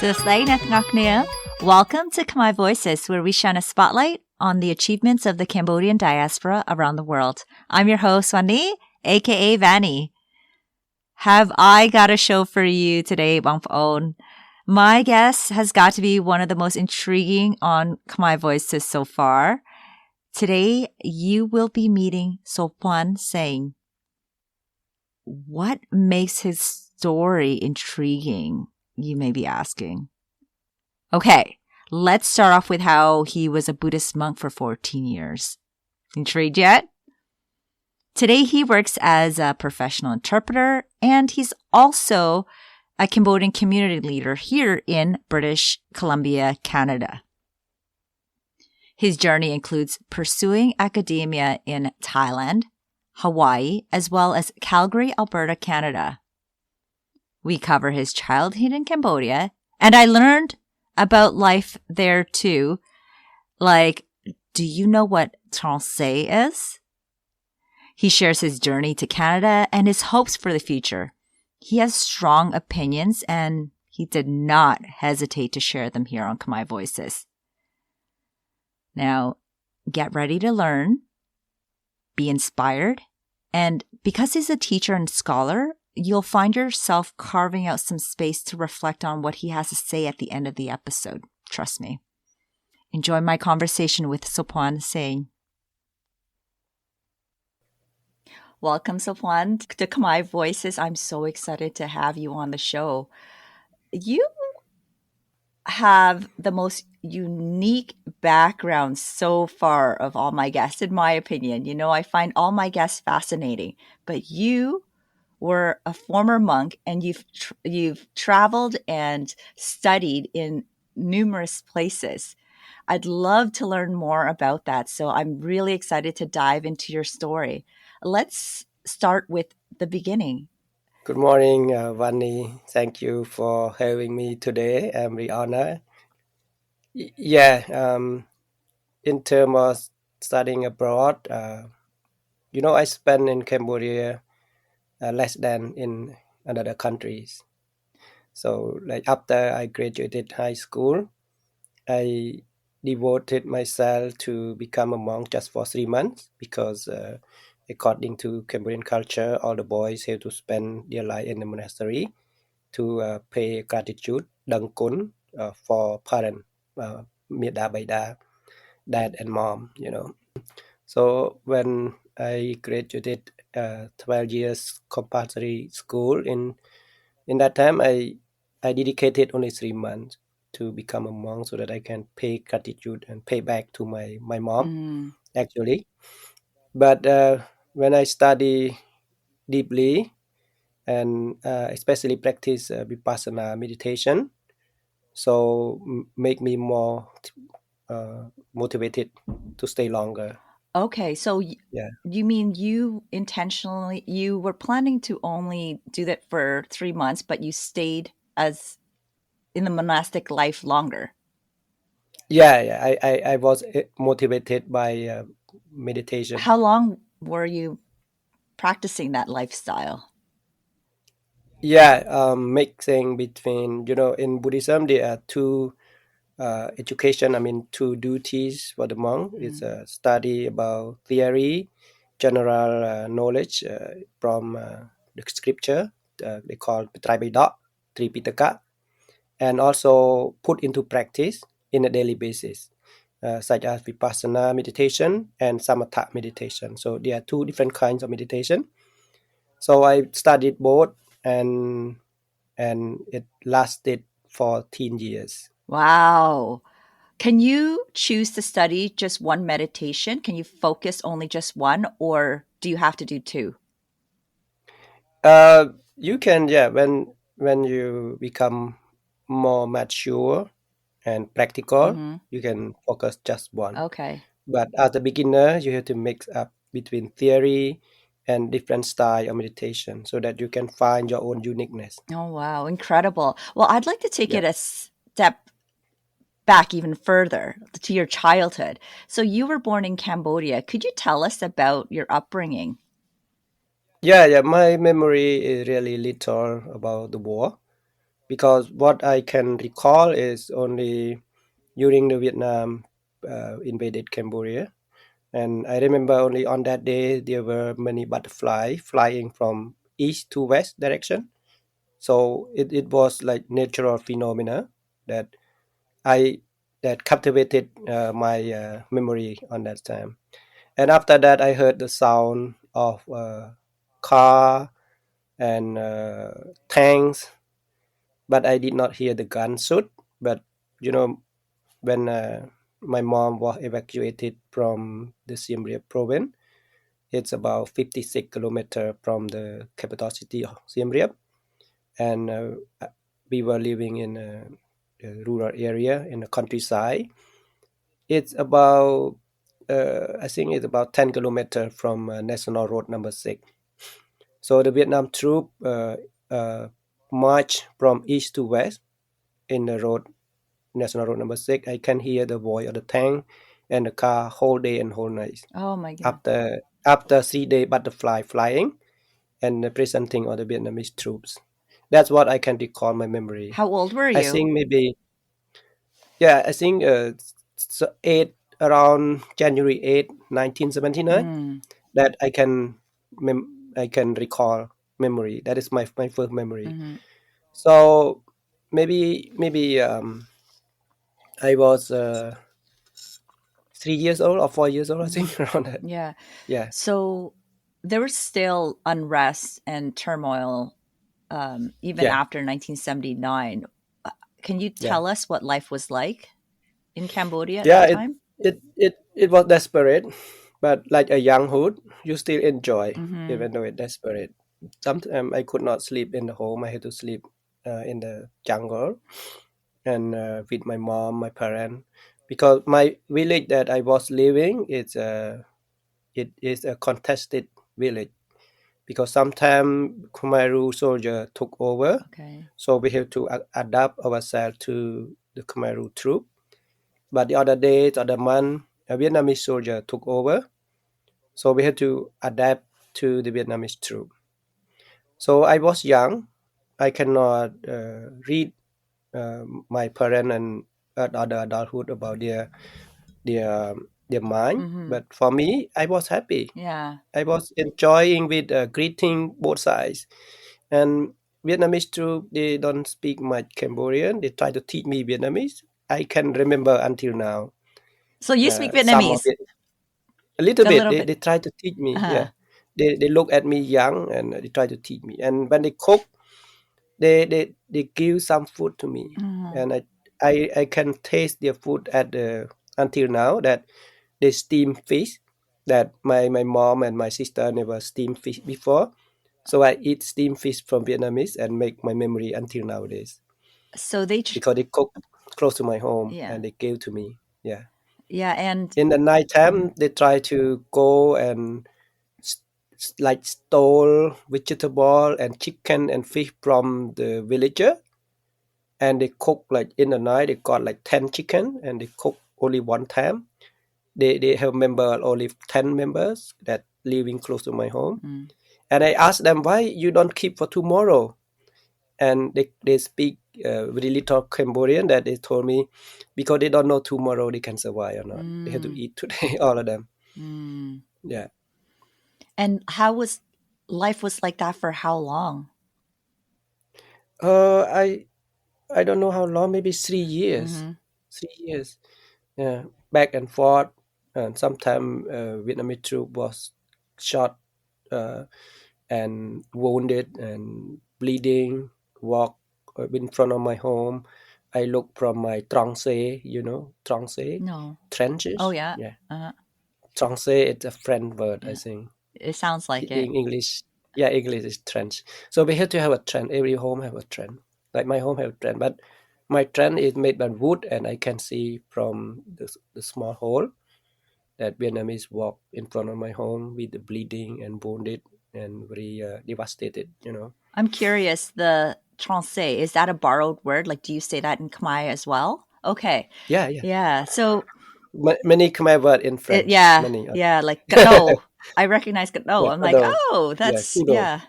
Sus Lai Nath Ngak Nia. Welcome to Khmer Voices, where we shine a spotlight on the achievements of the Cambodian diaspora around the world. I'm your host, Wani, aka Vanny. Have I got a show for you today, Bang Phaon? My guest has got to be one of the most intriguing on Khmer Voices so far. Today, you will be meeting Sophoan Seng. What makes his story intriguing, you may be asking? Okay, let's start off with how he was a Buddhist monk for 14 years. Intrigued yet? Today, he works as a professional interpreter, and he's also a Cambodian community leader here in British Columbia, Canada. His journey includes pursuing academia in Thailand, Hawaii, as well as Calgary, Alberta, Canada. We cover his childhood in Cambodia, and I learned about life there too. Like, do you know what Transe is? He shares his journey to Canada and his hopes for the future. He has strong opinions, and he did not hesitate to share them here on Khmer Voices. Now, get ready to learn, be inspired, and because he's a teacher and scholar, you'll find yourself carving out some space to reflect on what he has to say at the end of the episode. Trust me. Enjoy my conversation with Sophoan Seng. Welcome, Sophoan, to Khmer Voices. I'm so excited to have you on the show. You have the most unique background so far of all my guests, in my opinion. You know, I find all my guests fascinating, but you were a former monk, and you've traveled and studied in numerous places. I'd love to learn more about that, so I'm really excited to dive into your story. Let's start with the beginning. Good morning, Vani. Thank you for having me today. I'm really honored. In terms of studying abroad, I spent in Cambodia less than in other countries. So, like after I graduated high school, I devoted myself to become a monk just for 3 months because according to Cambodian culture, all the boys have to spend their life in the monastery to pay gratitude, dang kun, for parent, Mida Baida, dad and mom, So when I graduated 12 years compulsory school, in that time I dedicated only 3 months to become a monk so that I can pay gratitude and pay back to my mom, actually. But when I study deeply and especially practice vipassana meditation, so make me more motivated to stay longer. Okay, so Yeah. you mean you were planning to only do that for 3 months, but you stayed as in the monastic life longer? Yeah. I was motivated by meditation. How long were you practicing that lifestyle? Yeah, mixing between, in Buddhism, there are two education, two duties for the monk. It's a study about theory, general knowledge from the scripture, they call Tripitaka, Tripitaka, and also put into practice in a daily basis, such as Vipassana meditation and Samatha meditation. So there are two different kinds of meditation. So I studied both, and it lasted 14 years. Wow. Can you choose to study just one meditation? Can you focus only just one, or do you have to do two? You can, yeah, when you become more mature and practical, you can focus just one. Okay. But as a beginner, you have to mix up between theory and different style of meditation so that you can find your own uniqueness. Oh, wow. Incredible. Well, I'd like to take Yeah. it a step back even further to your childhood. So you were born in Cambodia. Could you tell us about your upbringing? Yeah. My memory is really little about the war because what I can recall is only during the Vietnam invaded Cambodia. And I remember only on that day there were many butterflies flying from east to west direction. So it was like natural phenomena that I that captivated my memory on that time. And after that, I heard the sound of car and tanks, but I did not hear the gun shoot. But you know, when my mom was evacuated from the Siem Reap province, it's about 56 kilometers from the capital city of Siem Reap, and we were living in a rural area in the countryside. It's about I think it's about 10 kilometers from National Road number 6. So the Vietnam troop march from east to west in the road, National Road number 6. I can hear the voice of the tank and the car whole day and whole night. Oh my God. After 3 day butterfly flying and presenting of the Vietnamese troops. That's what I can recall my memory. How old were I you? think maybe I think around January 8, 1979, that I can recall memory. That is my first memory. So maybe I was 3 years old or 4 years old, I think, around that. Yeah. Yeah. So there was still unrest and turmoil even Yeah. after 1979. Can you Yeah. tell us what life was like in Cambodia at Yeah, that time? it was desperate, but like a younghood, you still enjoy, Mm-hmm. even though it's desperate. Sometimes I could not sleep in the home. I had to sleep in the jungle and with my mom, my parents, because my village that I was living it is a contested village because sometimes Khmer soldier took over, Okay. so we have to adapt ourselves to the Khmer troop. But the other day, the other month, a Vietnamese soldier took over, so we had to adapt to the Vietnamese troop. So I was young. I cannot read my parents and other adulthood about their their mind. Mm-hmm. But for me, I was happy. Yeah. I was enjoying with greeting both sides. And Vietnamese troop, they don't speak much Cambodian. They try to teach me Vietnamese. I can remember until now. So you speak Some of Vietnamese it, a little a bit. little They, bit. they try to teach me. Uh-huh. Yeah, they look at me young and they try to teach me. And when they cook, they give some food to me, Mm-hmm. and I can taste their food at the until now that they steam fish that my mom and my sister never steamed fish before. So I eat steamed fish from Vietnamese and make my memory until nowadays So they, because they cook close to my home yeah, and they give to me. Yeah. yeah, and In the night time, they try to go and like stole vegetable and chicken and fish from the villager, and they cook like in the night. They got like 10 chicken and they cook only one time. They have member only 10 members that living close to my home, and I asked them why you don't keep for tomorrow, and they speak very little Cambodian. That they told me because they don't know tomorrow they can survive or not. They have to eat today, all of them. Yeah. and how was life was like that for how long? Uh, I I don't know how long. Maybe 3 years. Mm-hmm. 3 years. Yeah, back and forth, and sometimes Vietnamese troop was shot uh, and wounded and bleeding. Walk in front of my home. I look from my transe, transe No. Oh trenches. yeah. Yeah, Uh-huh. transe is a French word, I Yeah. think. It sounds like it. In English, yeah, English is trench. So we have to have a trench. Every home have a trench. Like my home have a trench, but my trench is made by wood, and I can see from the small hole that Vietnamese walk in front of my home with the bleeding and wounded and very devastated. I'm curious, the transe, is that a borrowed word? Like, do you say that in Khmer as well? Okay. Yeah, yeah. Yeah. So, Many Khmer word in French. yeah, Many. yeah, like no. I recognize no. Yeah, I'm like, kado. oh, Yeah, that's kudo. yeah.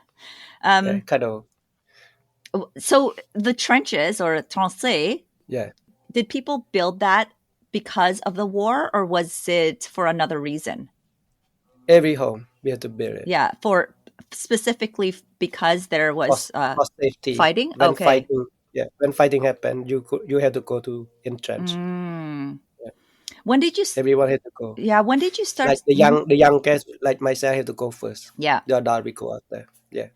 Yeah, kado. So the trenches or tranchées, Yeah, did people build that because of the war, or was it for another reason? every home we have to build it Yeah, for specifically because there for, was for safety. fighting. Okay. When fighting happened, you have to go to entrench. Mm. Yeah. When did you? Everyone had to go. Yeah. When did you start? Like the young cats like myself have to go first. Yeah. The adult we go after. Yeah,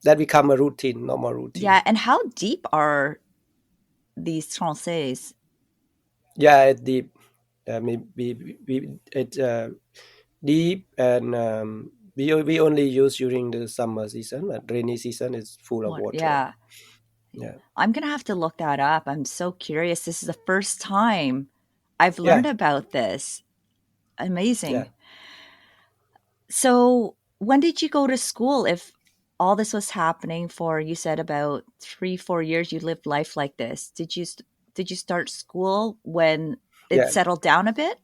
that become a routine, normal routine. Yeah. And how deep are these tranchées? Yeah, it's deep. It's deep, and we only use during the summer season. But rainy season is full of What? water. Yeah. Yeah, I'm gonna have to look that up. I'm so curious. This is the first time I've learned yeah, about this. yeah, Amazing. So, when did you go to school? If all this was happening for, you said, about 3, 4 years, you lived life like this. Did you start school when it yeah, settled down a bit?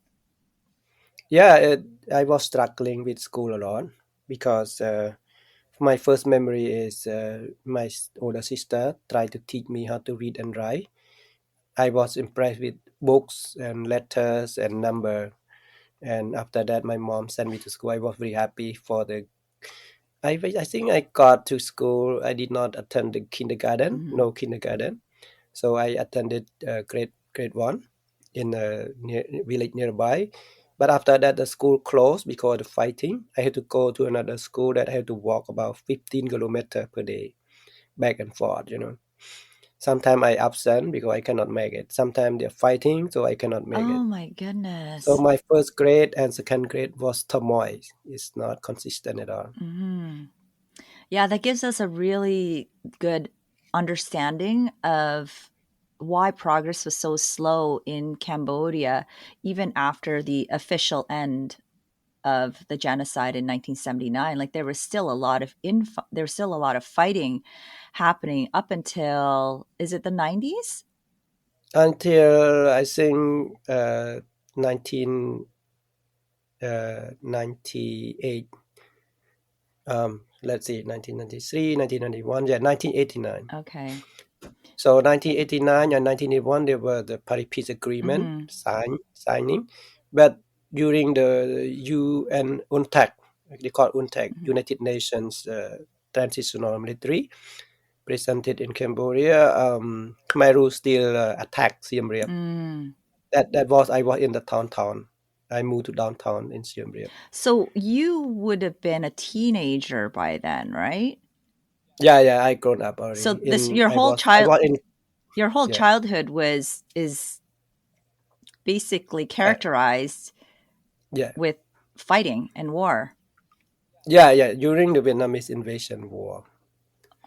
yeah. I was struggling with school a lot because my first memory is my older sister tried to teach me how to read and write. I was impressed with books and letters and number. And after that, my mom sent me to school. I was very happy for the. I think I got to school. I did not attend the kindergarten. Hmm. No kindergarten. So I attended grade one in a village nearby. But after that, the school closed because of the fighting. I had to go to another school that I had to walk about 15 kilometers per day, back and forth. Sometimes I absent because I cannot make it. Sometimes they're fighting, so I cannot make Oh it. my So goodness. my first grade and second grade was turmoil. It's not consistent at all. Hmm. Yeah, that gives us a really good understanding of why progress was so slow in Cambodia, even after the official end of the genocide in 1979. Like, there was still a lot of there was still a lot of fighting happening up until, is it the 90s? Until I think 1998. Let's see, 1993, 1991, yeah, 1989. Okay. So 1989 and 1981, there were the Paris Peace Agreement Hmm. signing, but during the UN UNTAC, they call UNTAC, Hmm. United Nations Transitional Military, presented in Cambodia, Khmer still attacked Siem Reap. Mm. That was I was in the downtown. I moved to downtown in Siem Reap. So you would have been a teenager by then, right? Yeah, yeah, I grown up already. So this In I was in your whole yeah, childhood was is basically uh, characterized yeah, with fighting and war. yeah. During the Vietnamese invasion war,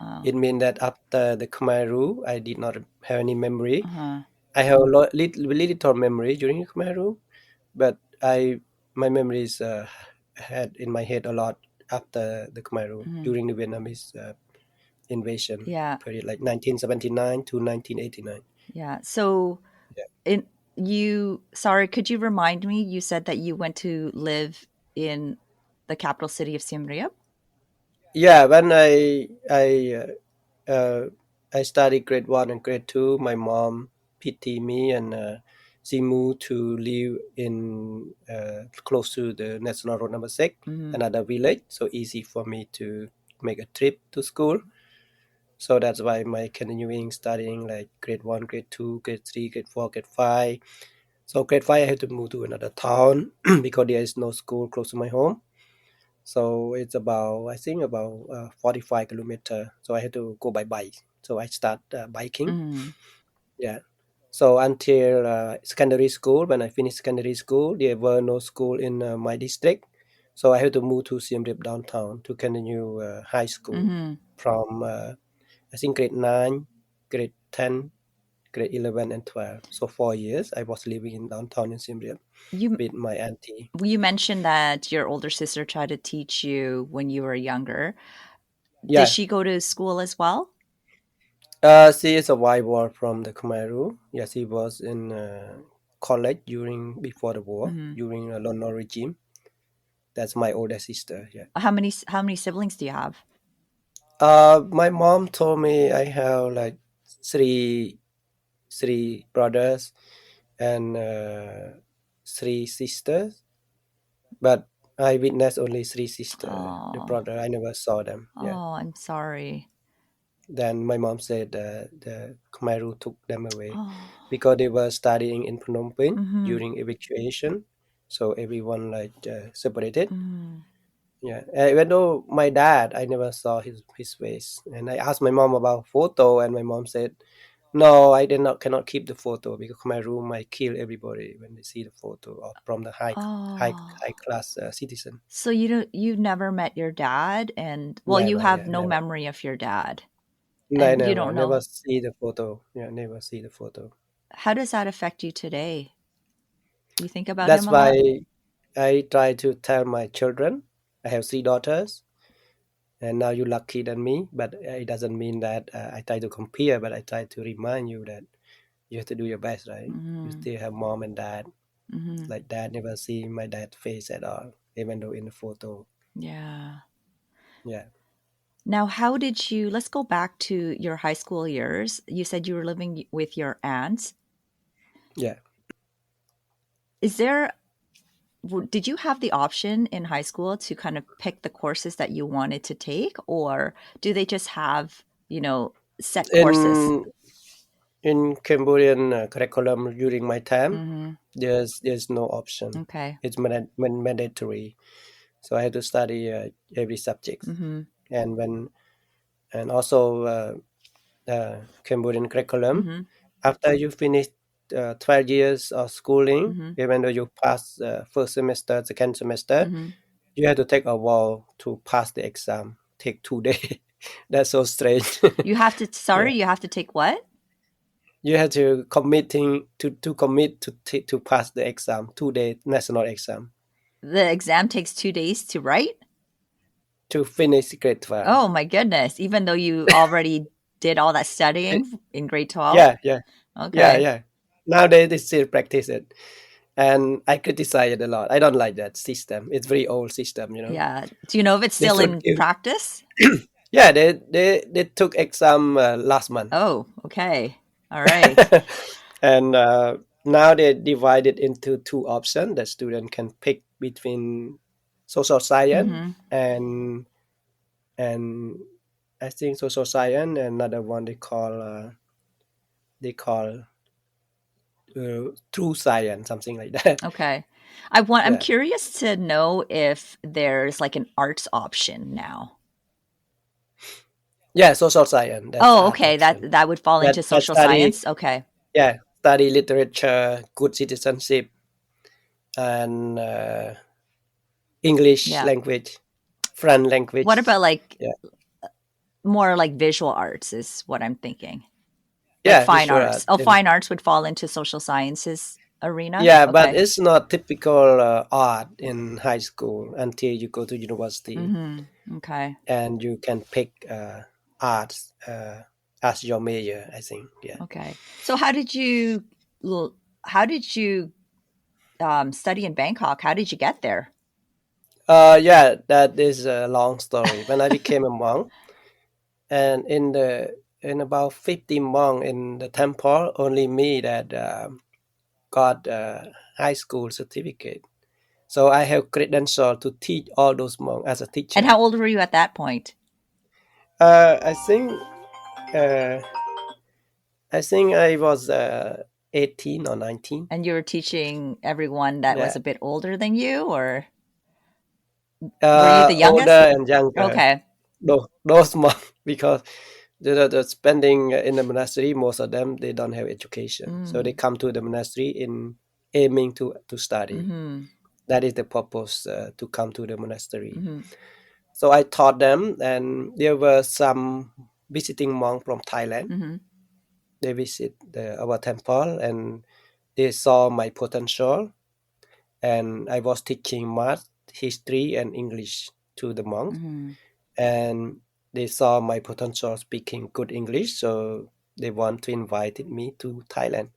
Oh. it means that after the Khmer rule, I did not have any memory. Uh-huh. I have a little memory during the Khmer rule, but I my memories had in my head a lot after the Khmer rule Mhm. during the Vietnamese invasion Yeah. period, like 1979 to 1989. Yeah. So Yeah. in you sorry, could you remind me, you said that you went to live in the capital city of Siem Reap? Yeah, when I studied grade one and grade two, my mom pity me and she moved to live in close to the National Road number 6, Mhm. another village, so easy for me to make a trip to school. So that's why my continuing studying like grade one, grade two, grade three, grade four, grade five. So grade five, I had to move to another town because there is no school close to my home. So it's about I think about 45 kilometer. So I had to go by bike. So I start biking. Mhm. Yeah. So until secondary school, when I finished secondary school, there were no school in my district. So I had to move to Siem Reap downtown to continue high school Mhm. from I think grade 9, grade 10, grade 11, and 12. So 4 years I was living in downtown in Siem Reap You with my auntie. you mentioned that your older sister tried to teach you when you were younger. Did Yeah. she go to school as well? She is a survivor from the Khmer Rule. Yes, he was in college before the war, Mhm. during the Lon Nol regime. That's my older sister. Yeah, How many siblings do you have? My mom told me I have like three brothers and 3 sisters, but I witnessed only 3 sisters. The Oh, brother I never saw them. Yeah. oh, I'm sorry. Then my mom said the Khmer Rouge took them away Oh, because they were studying in Phnom Penh mm-hmm, during evacuation. So everyone like separated. mm-hmm. Yeah, even though my dad, I never saw his face, and I asked my mom about photo, and my mom said, "No, I did not cannot keep the photo because my room might kill everybody when they see the photo of from the Oh, high class citizen." so you've never met your dad, and well, you Never, have yeah, no never. memory of your dad, No, and you never, don't know. never see the photo. Yeah, never see the photo. How does that affect you today? You think about him That's a lot? why I try to tell my children. I have 3 daughters, and now you're lucky than me. But it doesn't mean that I try to compare. But I try to remind you that you have to do your best, right? You Mm-hmm, still have mom and dad. mm-hmm. Like dad never see my dad's face at all, even though in the photo. Yeah. Yeah, Now, how did you, let's go back to your high school years. You said you were living with your aunt. yeah. Is there, did you have the option in high school to kind of pick the courses that you wanted to take, or do they just have, set courses? In Cambodian curriculum during my time, Mm-hmm. there's no option. Okay. It's mandatory. So I had to study every subject, Mm-hmm. and also Cambodian curriculum. Mm-hmm. After you finish 12 years of schooling, Mm-hmm. even though you pass first semester, second semester, Mm-hmm. you have to take a while to pass the exam. Take 2 days. That's so strange. Yeah, You have to take what? you have to commit to pass the exam. 2 day national exam The exam takes 2 days to write? to finish grade 12. Oh my goodness. Even though you already did all that Eh, studying in grade 12? Yeah, yeah, yeah, Okay. yeah. Nowadays they still practice it, and I criticize it a lot. I don't like that system. It's very old system. Yeah. Do you know if it's They still should in give. practice? Yeah, they took exam last month. Oh, okay. All right. And now they divide it into 2 options that student can pick between social science Mm-hmm. and I think social science and another one they call true science, something like that. Okay. I'm Yeah, curious to know if there's like an arts option now. yeah, social science, that's Oh, art okay. That option. that would fall That into that social study, science. Okay. yeah, study literature, good citizenship, and English Yeah. language, French What language. about like Yeah, more like visual arts is what I'm thinking. Like yeah, fine visual arts. art. Oh, fine arts would fall into social sciences arena. Yeah, but Okay. it's not typical art in high school until you go to university Mm-hmm. Okay. and you can pick arts as your major, I think. Yeah. Okay. So how did you study in Bangkok? How did you get there? Yeah, that is a long story. When I became a monk, and in about 50 monks in the temple, only me that got high school certificate. So I have credential to teach all those monks as a And teacher. how old were you at that point? I think uh, I was 18 or 19. And you were teaching everyone that was Yeah, a bit older than you, or were you the youngest? older and younger. Okay. Those monks because the spending in the monastery, most of them they don't have education, so they Mm. come to the monastery in aiming to study. Mm-hmm. That is the purpose to come to the monastery. Mm-hmm. So I taught them, and there were some visiting monks from Thailand. Mm-hmm. They visit our temple and they saw my potential, and I was teaching math, history, and English to the monks, Mm-hmm. and they saw my potential speaking good English, so they want to invite me to Thailand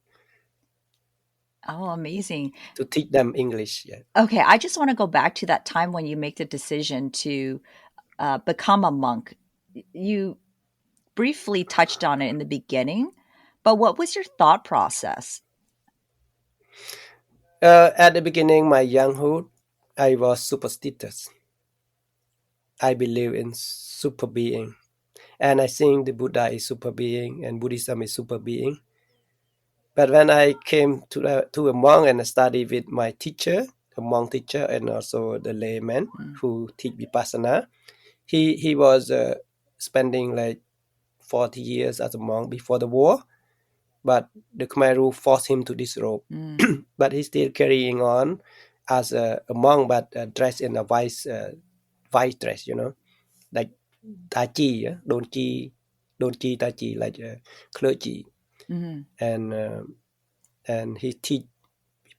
Oh, amazing. to teach them English. Yeah, Okay, I just want to go back to that time when you make the decision to become a monk. you briefly touched on it in the beginning, but what was your thought process? At the beginning, my younghood, I was superstitious. I believe in super being. And I think the Buddha is super being and Buddhism is super being. But when I came to a monk and I studied with my teacher, the monk teacher, and also the layman who teach Vipassana, he was spending like 40 years as a monk before the war. But the Khmer rule forced him to disrobe. But he's still carrying on as a monk, but dressed in a white dress, like tachi, yeah? Donchi tachi, like clergy. And he teach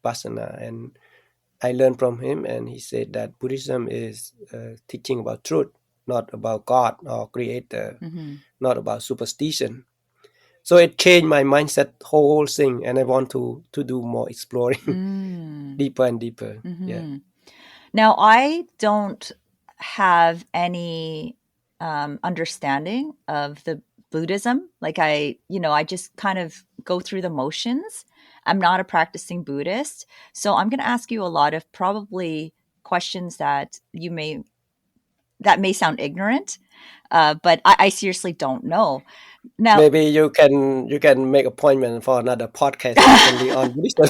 Vipassana, and I learned from him, and he said that Buddhism is teaching about truth, not about God or creator, not about superstition. So it changed my mindset, whole thing, and I want to do more exploring deeper and deeper. Yeah. Now, I don't have any understanding of the Buddhism. Like I just kind of go through the motions. I'm not a practicing Buddhist. So I'm going to ask you a lot of probably questions that may sound ignorant, but I seriously don't know. Now, Maybe you can make appointment for another podcast only on Buddhism.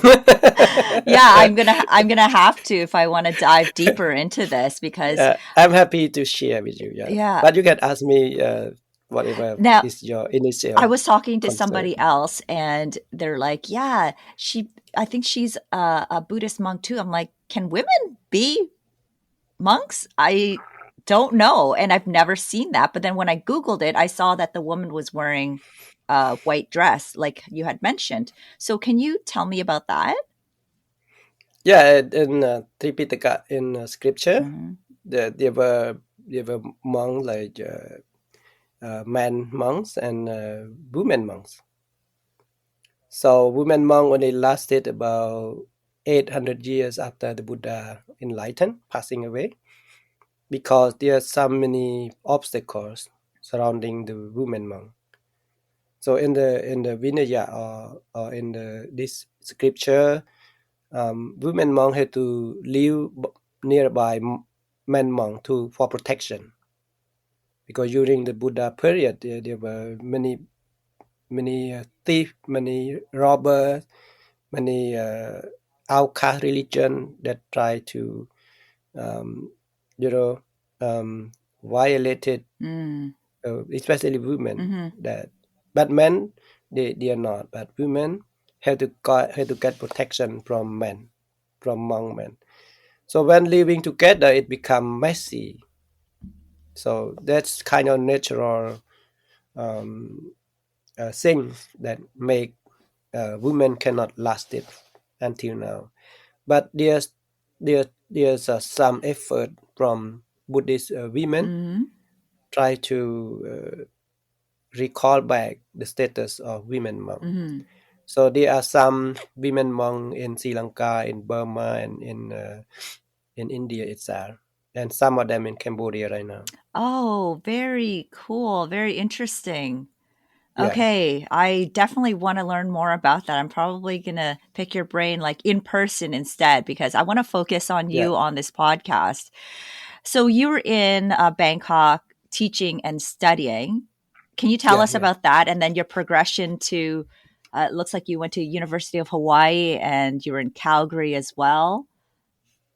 yeah, I'm gonna have to if I want to dive deeper into this because I'm happy to share with you. Yeah. But you can ask me whatever Now, is your initial. I was talking to concern. somebody else and they're like, yeah, I think she's a Buddhist monk too. I'm like, can women be monks? I don't know. And I've never seen that. But then when I Googled it, I saw that the woman was wearing a white dress, like you had mentioned. So can you tell me about that? Yeah, in Tripitaka, in scripture, there were monks like men monks and women monks. So women monk only lasted about 800 years after the Buddha enlightened, passing away, because there are so many obstacles surrounding the women monk. So in the Vinaya or in this scripture, women monk had to live nearby men monk for protection, because during the Buddha period there were many thieves, many robbers, many outcast religion that try to violated especially women. But men they are not, but women have to get protection from men, from monk men. So when living together it become messy. So that's kind of natural things that make women cannot last it until now. But there's some effort from Buddhist women try to recall back the status of women monk. So there are some women monk in Sri Lanka, in Burma, and in India itself, and some of them in Cambodia right now. Oh, very cool. Very interesting. Yeah. Okay, I definitely want to learn more about that. I'm probably going to pick your brain like in person instead because I want to focus on you on this podcast. So you were in Bangkok teaching and studying. Can you tell us about that? And then your progression to, it looks like you went to University of Hawaii and you were in Calgary as well.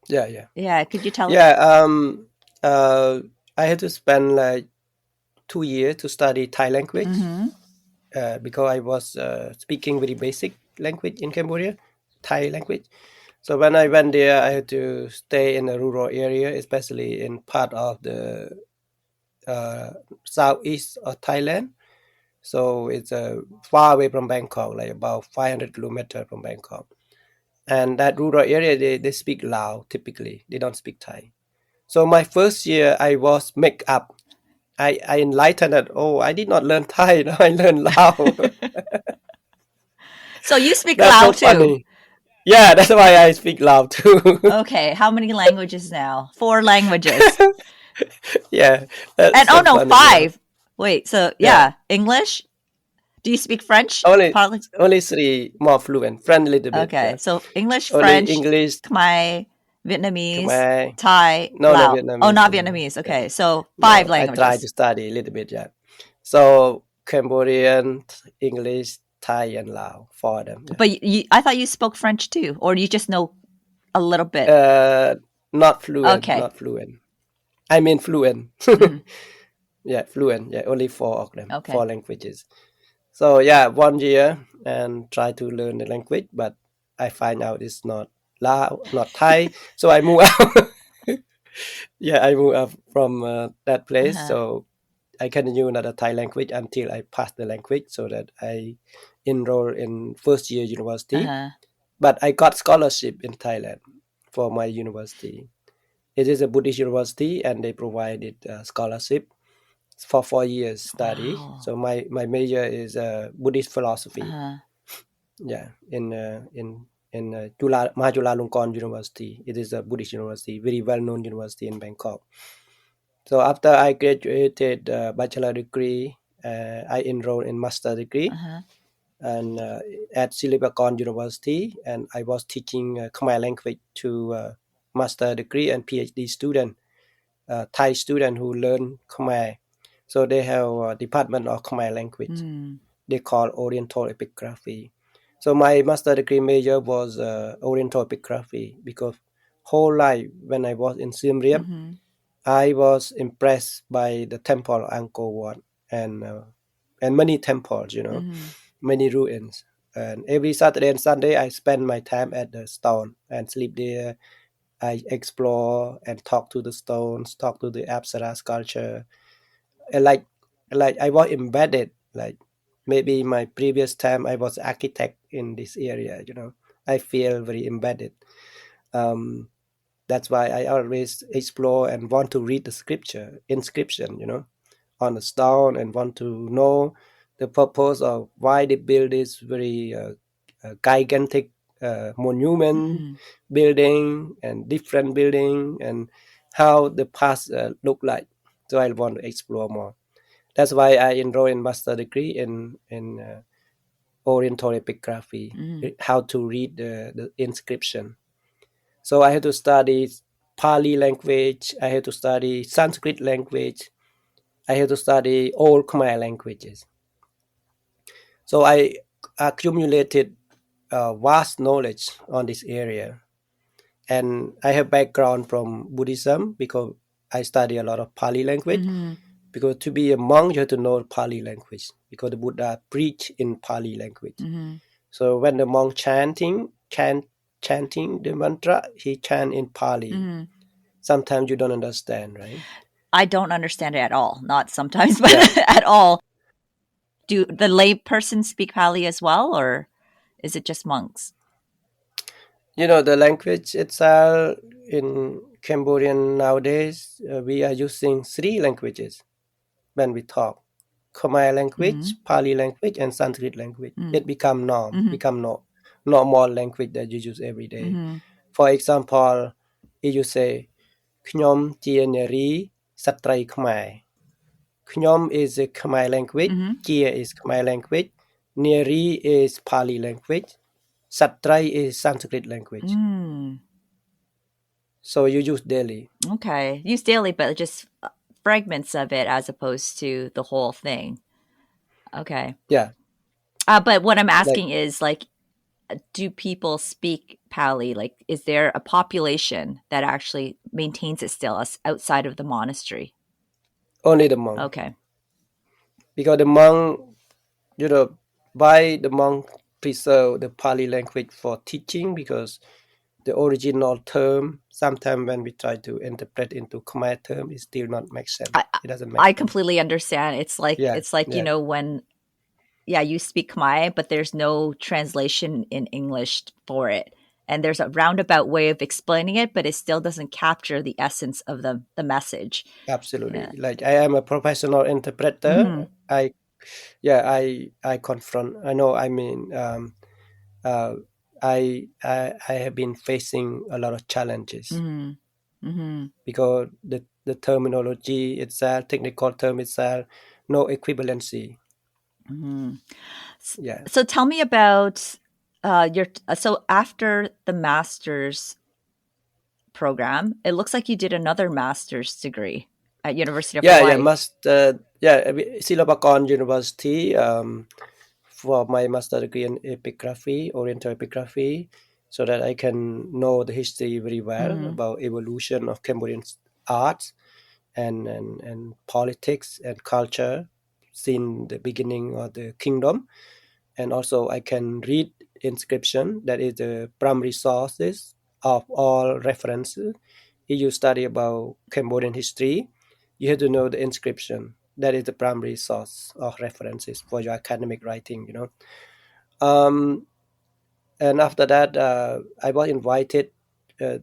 Yeah. Could you tell us? I had to spend like 2 years to study Thai language because I was speaking very basic language in Cambodia, Thai language. So when I went there, I had to stay in a rural area, especially in part of the southeast of Thailand. So it's far away from Bangkok, like about 500 kilometers from Bangkok. And that rural area, they speak Lao typically. They don't speak Thai. So my first year, I was make up. I enlightened that, I did not learn Thai, no, I learned Lao. So you speak That's Lao so funny. too? Yeah, that's why I speak Lao too. Okay, how many languages now? 4 languages. Yeah. And so funny, 5. Wait, so Yeah, English? Do you speak French? only Partly. only three more fluent. French a little bit. Okay, Yeah, so English, only French, English, Khmer, Vietnamese, Khmer. Thai, No Lao. Oh, Vietnamese. not No. Vietnamese. Yeah. Okay, so 5 No, I try to languages. study a little bit. Yeah. So Cambodian, English, Thai, and Lao. Four of them. Yeah. But I thought you spoke French too, or do you just know a little bit? Uh, Not fluent. Okay. Not fluent. I mean fluent. Mhm. Yeah, fluent. Yeah, only four of them. Okay. Four languages. So yeah, 1 year and try to learn the language, but I find out it's not Lao, not Thai. So I move out. Yeah, I move out from that place. Uh-huh. So I continue another Thai language until I pass the language, so that I enroll in first year university. Uh-huh. But I got scholarship in Thailand for my university. It is a Buddhist university, and they provided scholarship for 4 years study. Wow. So my major is Buddhist philosophy. Uh-huh. Yeah, in Mahachulalongkornrajavidyalaya University. It is a Buddhist university, very well known university in Bangkok. So after I graduated bachelor degree, I enrolled in master degree Uh-huh. and at Silibakon University, and I was teaching Khmer language to master degree and PhD student, Thai student who learn Khmer. So they have a department of Khmer language. Mm. They call Oriental epigraphy. So my master degree major was Oriental epigraphy, because whole life when I was in Siem Reap, Mm-hmm. I was impressed by the temple of Angkor Wat and many temples, Mm-hmm. many ruins. And every Saturday and Sunday, I spend my time at the stone and sleep there. I explore and talk to the stones, talk to the Apsara sculpture, and like I was embedded. Like maybe my previous time, I was architect in this area. I feel very embedded. Um, that's why I always explore and want to read the scripture inscription, on the stone, and want to know the purpose of why they build this very gigantic monument Mm-hmm. building and different building, and how the past look like. So I want to explore more. That's why I enrolled in master degree in Oriental epigraphy, Mm-hmm. how to read the inscription. So I had to study Pali language, I had to study Sanskrit language, I had to study all Khmer languages. So I accumulated vast knowledge on this area. And I have background from Buddhism, because I study a lot of Pali language. Mm-hmm. Because to be a monk, you have to know Pali language, because the Buddha preached in Pali language. Mm-hmm. So when the monk chanting the mantra, he chant in Pali. Mm-hmm. Sometimes you don't understand, right? I don't understand it at all. Not sometimes, but Yeah. at all. Do the lay person speak Pali as well, or is it just monks? The language itself in Cambodian nowadays, we are using three languages when we talk. Khmer Mm-hmm. language, Pali language, and Sanskrit language. Mm-hmm. It become norm, Mm-hmm. become no normal language that you use every day. Mm-hmm. For example, if you say ខ្ញុំជានារីស្ត្រីខ្មែរ Khnyom is a Khmer language, Mm-hmm. Kia is Khmer language, Neri is Pali language, Satrai is Sanskrit language. Mm. So you use daily. Okay. Use daily, but just fragments of it as opposed to the whole thing. Okay. Yeah, But what I'm like asking is like, do people speak Pali? Like, is there a population that actually maintains it still outside of the monastery? only the monk. Okay. Because the monk, why the monk preserve the Pali language for teaching, because the original term, sometimes when we try to interpret into Khmer term, it still not make sense. I, It doesn't make I sense. completely understand. Yeah, It's like, yeah, when you speak Khmer, but there's no translation in English for it. And there's a roundabout way of explaining it, but it still doesn't capture the essence of the message. absolutely. Yeah. Like I am a professional Mm-hmm. interpreter. I confront. I know. I mean, uh, I have been facing a lot of challenges, Mm-hmm. Mm-hmm. because the terminology itself, technical term itself, no equivalency. Mhm. Yeah. So tell me about so after the master's program, it looks like you did another master's degree at University of Yeah, Hawaii. Silabakon University, for my master degree in epigraphy, Oriental epigraphy, so that I can know the history very well Mhm. about evolution of Cambodian arts and politics and culture since the beginning of the kingdom. And also I can read inscription, that is the primary sources of all references. If you study about Cambodian history, you have to know the inscription. That is the primary source of references for your academic writing. Um, and after that, I was invited. There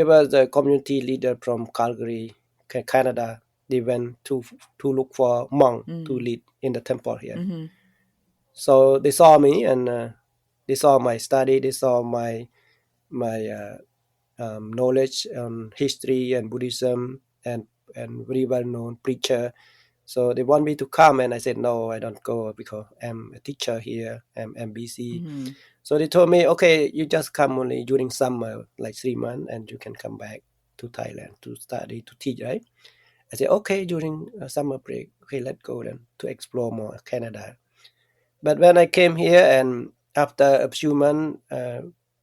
was a community leader from Calgary, Canada. They went to look for monk to Mm. lead in the temple here. Mhm. So they saw me, and they saw my study. They saw my knowledge on history and Buddhism, and very well known preacher. So they want me to come, and I said no, I don't go because I'm a teacher here. I'm busy. Mhm. So they told me, okay, you just come only during summer, like 3 months, and you can come back to Thailand to study, to teach, right? I said, okay, during summer break, okay, let's go then to explore more Canada. But when I came here and after a few months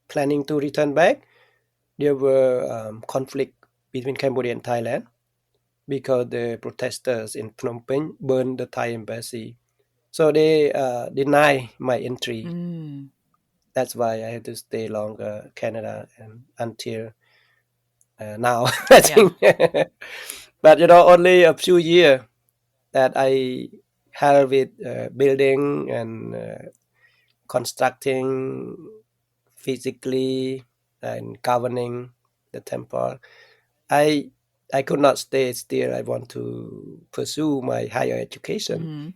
planning to return back, there were conflict between Cambodia and Thailand because the protesters in Phnom Penh burned the Thai embassy. So they deny my entry. Mm. That's why I had to stay longer Canada and until now, I Yeah. think. But only a few years that I help with building and constructing physically and governing the temple. I I could not stay still. I want to pursue my higher education, Mhm.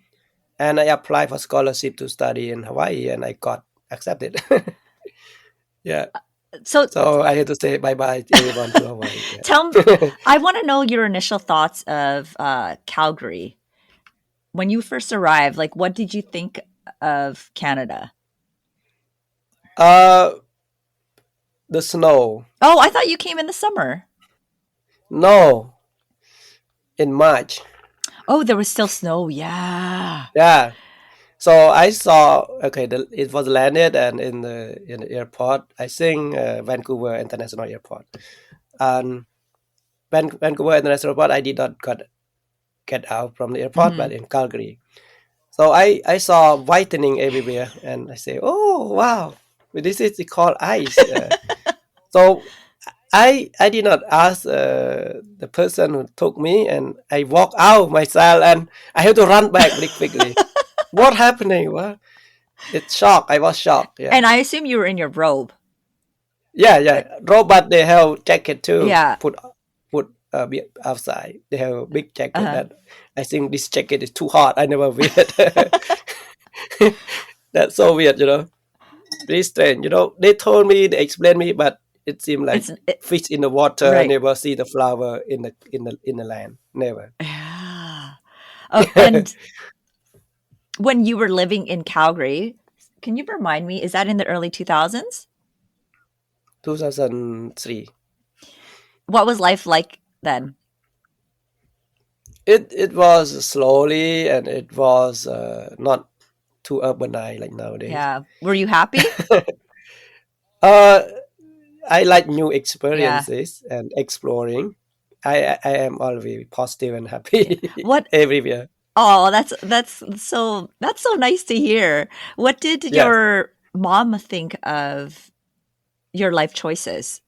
and I applied for scholarship to study in Hawaii, and I got accepted. Yeah, So so I had to say bye bye to everyone to Hawaii. tell Yeah. I want to know your initial thoughts of Calgary when you first arrived. Like, what did you think of Canada? uh, the snow. Oh, I thought you came in the summer. No, in March. Oh, there was still snow. Yeah. Yeah. So I saw, okay, it was landed and in the airport. I think Vancouver International Airport, and Vancouver International Airport. I did not get out from the airport, Hmm. but in Calgary. So I saw whitening everywhere, and I say, oh wow, this is called ice. So I did not ask the person who took me, and I walk out myself, and I have to run back very quickly. What happening? What? It's shock. I was shocked. Yeah, And I assume you were in your robe. yeah. Robot they have jacket too. Yeah. Put outside. They have a big jacket Uh-huh. that I think this jacket is too hot. I never wear it. That's so weird. Very strange. They told me, they explained me, but it seemed like fish in the water. Right. Never see the flower in the land. Never. Yeah. And when you were living in Calgary, can you remind me, is that in the early 2000s? 2003. What was life like then? It was slowly, and it was not too urbanized like nowadays. Yeah. Were you happy? Uh, I like new Yeah. experiences and exploring. I am always positive and happy What everywhere. Oh, that's so nice to hear. What did Yes. your mom think of your life choices?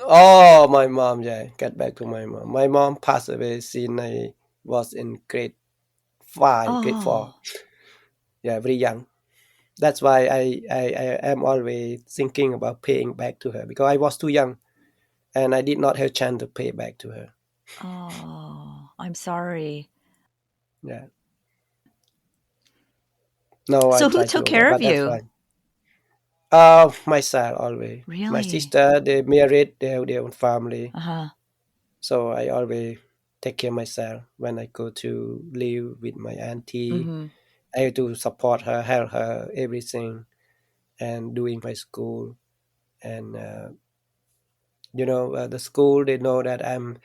Oh, my mom. Yeah, get back to my mom. My mom passed away since I was in grade 5, grade 4. Oh. Yeah, very young. That's why I am always thinking about paying back to her because I was too young and I did not have chance to pay back to her. Oh, I'm sorry. Yeah. No, I So who try took to avoid, care of but that's you? fine. Myself always. My Really? sister, they married, they have their own family. Uh-huh. So I always take care of myself. When I go to live with my auntie, Mm-hmm. I have to support her, help her, everything, and doing my school. And the school, they know that I'm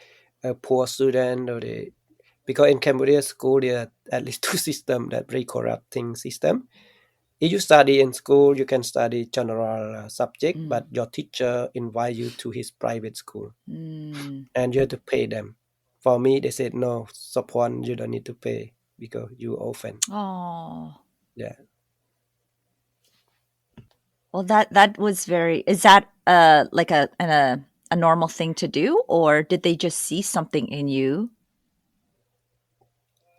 a poor student, or they because in Cambodia school there are at least two systems that very corrupting system. If you study in school, you can study general subject, Mm. but your teacher invite you to his private school, Mm. and you have to pay them. For me, they said no, Sophoan, you don't need to pay because you orphan. Oh. Yeah, Well, that was very. Is that like a normal thing to do, or did they just see something in you?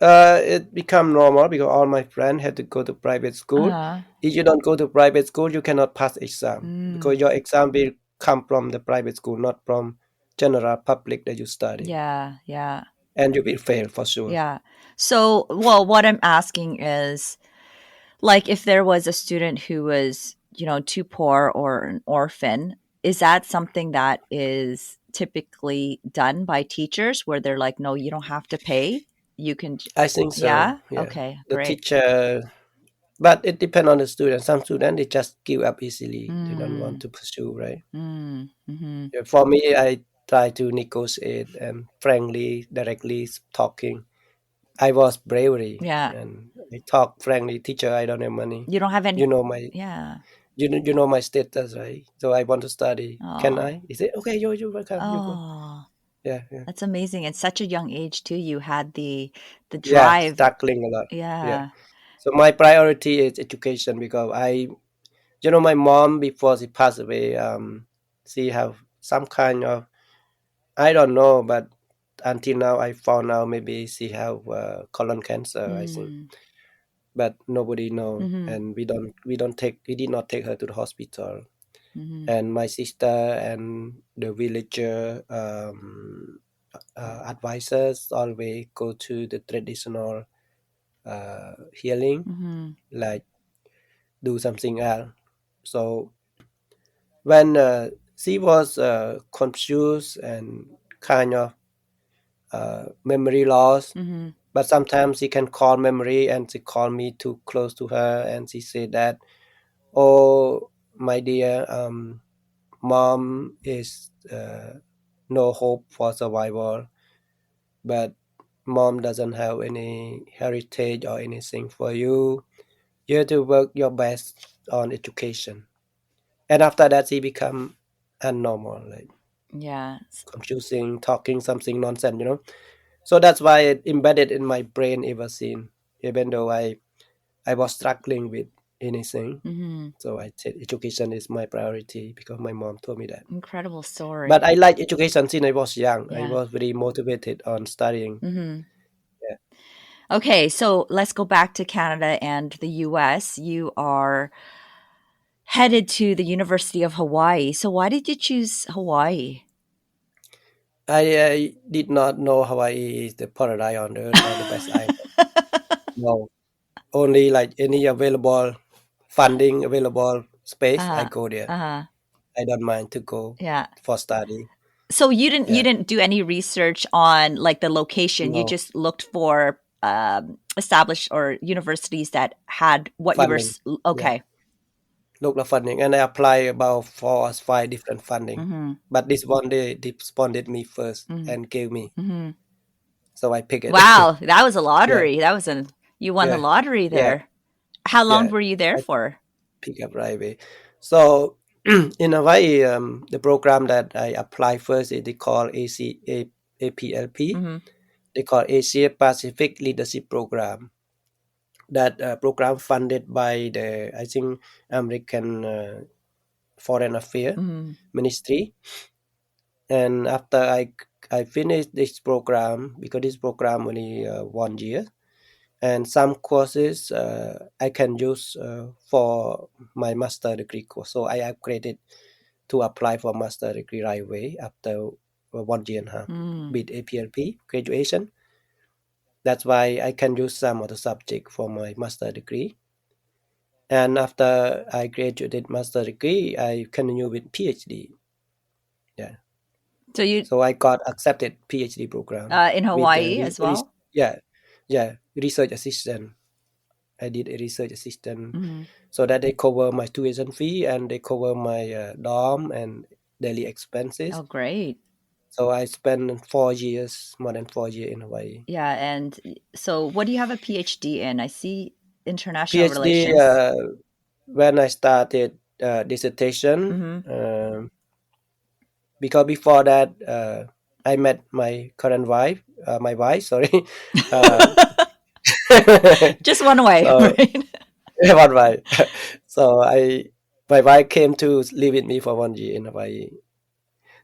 it become normal because all my friends had to go to private school. Uh-huh. If you don't go to private school, you cannot pass exam Mm. because your exam will come from the private school, not from general public that you study, Yeah, yeah, and you will fail for sure. yeah. So, well, what I'm asking is, like, if there was a student who was, too poor or an orphan, is that something that is typically done by teachers where they're like, no, you don't have to pay. You can, I think so. yeah. Yeah, Okay, the great. teacher, but it depends on the student. Some students they just give up easily. They don't want Mm, to pursue, right? mm-hmm. Yeah, for me, I try to negotiate and frankly, directly talking. I was bravery Yeah. and I talk frankly. Teacher, I don't have money. You don't have You any, know my yeah. you know my status, right? So I want to study. Can Oh, I? He said, okay, you welcome. You go. oh, Yeah, yeah, that's amazing. At such a young age too, you had the yeah. drive. Struggling a lot. Yeah. Yeah. So my priority is education because my mom before she passed away, she have some kind of, I don't know, but until now I found out maybe she have colon cancer, I think, Mm, but nobody know, mm-hmm, and we did not take her to the hospital. mm-hmm, And my sister and the villager advisors always go to the traditional healing, mm-hmm, like do something else. So when she was confused and kind of memory loss, mm-hmm, but sometimes she can call memory, and she called me too close to her, and she said that, oh my dear, mom is no hope for survival, but mom doesn't have any heritage or anything for you. You have to work your best on education. And after that she become abnormal, like yeah. confusing, talking something nonsense. So that's why it embedded in my brain ever since, even though I was struggling with anything. Mm-hmm. So I said education is my priority because my mom told me that. Incredible But story. I like education since I was young. I Yeah. was very motivated on studying. Mm-hmm. Yeah. Okay, so let's go back to Canada and the US. You are headed to the University of Hawaii. So why did you choose Hawaii? I did not know Hawaii is the paradise on earth or the best island. No, only like any available funding, available space, I Uh-huh. go there. Uh-huh. I don't mind to go Yeah. for study. So you Yeah, didn't do any research on like the location. You no just looked for established or universities that had what you were funding. Yeah, okay. look the funding, and I apply about 4 or 5 different funding. Mhm. But this one they responded me first Mhm. and gave me, Mhm. so I pick it. Wow, that was a Yeah, lottery. You won the yeah, lottery yeah, there. How long yeah. were you there I for? pick up right away. So in Hawaii, the program that I apply first is they call APLP. Mhm. They call Asia Pacific Leadership Program. That program funded by the, I think, American Foreign Affairs Mhm. Ministry. And after I finished this program, because this program only 1 year, and some courses I can use for my master degree course. So I upgraded to apply for master degree right away after 1 year and a half Mm. with APLP graduation. That's why I can use some of the subject for my master degree. And after I graduated master degree, I continue with PhD. Yeah. So I got accepted PhD program in Hawaii as well? research assistant. I did a research assistant Mm-hmm. so that they cover my tuition fee and they cover my dorm and daily expenses. Oh, great. So I spent more than 4 years in Hawaii. Yeah, and so what do you have a PhD in? I see international PhD, relations. when I started dissertation, Mm-hmm. because before that, I met my current wife, sorry. uh, Just one way, so right? one wife. So my wife came to live with me for 1 year in Hawaii.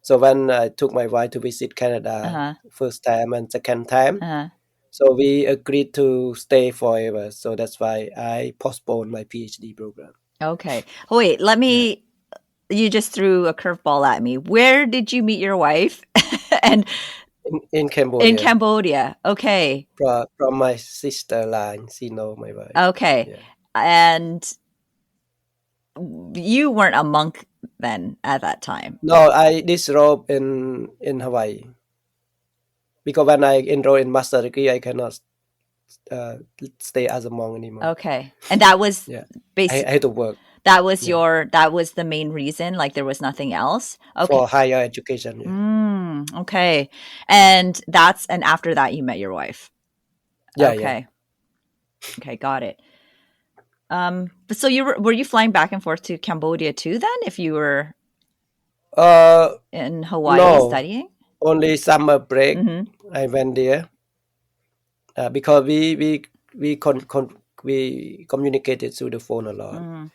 So when I took my wife to visit Canada Uh-huh. first time and second time, Uh-huh. so we agreed to stay forever. So that's why I postponed my PhD program. Okay. Oh, wait, you just threw a curveball at me. Where did you meet your wife? And In Cambodia. in Cambodia. Okay. From my sister line, she know my wife. Okay. Yeah. And you weren't a monk then at that time. No, I disrobe in Hawaii. Because when I enroll in master degree, I cannot stay as a monk anymore. Okay. And that was I basically had to work. that was that was the main reason, like there was nothing else. Okay. For higher education. Yeah. Okay. And after that you met your wife. Yeah. Okay. Yeah. Okay, got it. So were you flying back and forth to Cambodia too then if you were in Hawaii studying? Only summer break. Mm-hmm. I went there because we communicated through the phone a lot. Mm-hmm.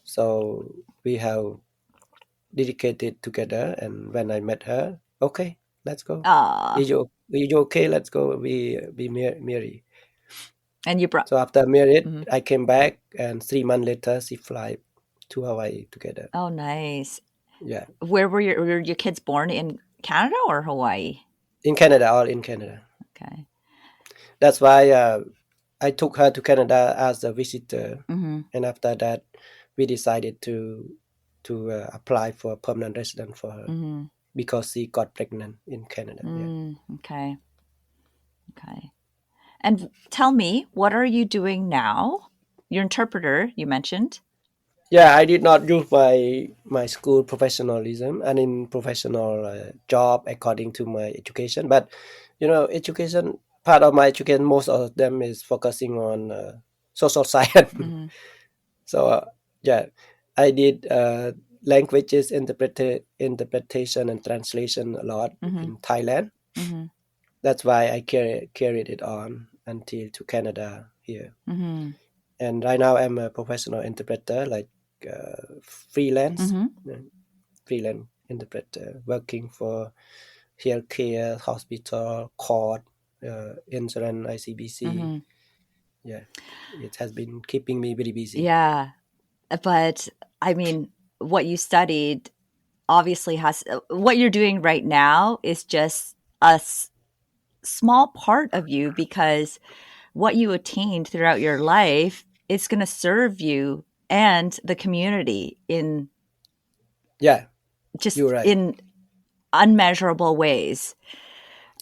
So we have dedicated together, and when I met her, okay, let's go. Are you okay? Let's go. We marry. And you brought. So after married, I came back, and 3 months later, she fly to Hawaii together. Oh, nice. Yeah. Where were your kids born, in Canada or Hawaii? In Canada, all in Canada. Okay. That's why I took her to Canada as a visitor, and after that, we decided to apply for a permanent resident for her because she got pregnant in Canada. Okay. And tell me, what are you doing now? Your interpreter, you mentioned. Yeah, I did not use my school professionalism and in professional job according to my education. But education, part of my education, most of them is focusing on social science. So I did languages interpretation and translation a lot in Thailand. That's why I carried it on until to Canada here. And right now I'm a professional interpreter, like freelance interpreter, working for healthcare, hospital, court, insurance, ICBC. Yeah, it has been keeping me very busy. Yeah, but I mean, what you studied obviously what you're doing right now is just a small part of you, because what you attained throughout your life is going to serve you and the community in you're right. in unmeasurable ways.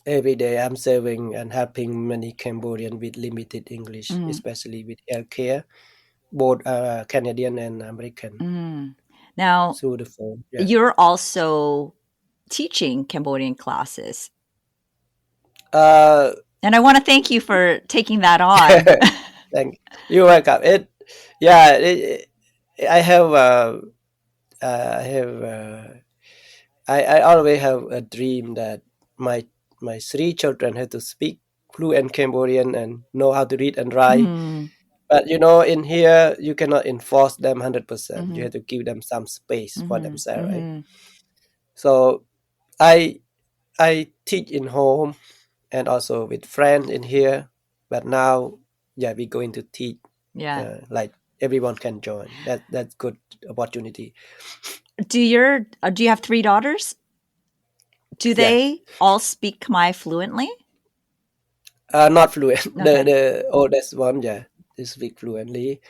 Every day I'm serving and helping many Cambodians with limited English, especially with healthcare, both Canadian and American. Now, through the phone. You're also teaching Cambodian classes. And I want to thank you for taking that on. Thank you. You're welcome. I always have a dream that my 3 children have to speak fluent Cambodian and know how to read and write. But in here you cannot enforce them 100%. You have to give them some space for themselves, right? So I teach in home and also with friends in here. But now, we're going to teach. Like everyone can join. That's good opportunity. Do you have 3 daughters? Do they all speak Khmer fluently? Not fluent. Okay. The oldest one, they speak fluently.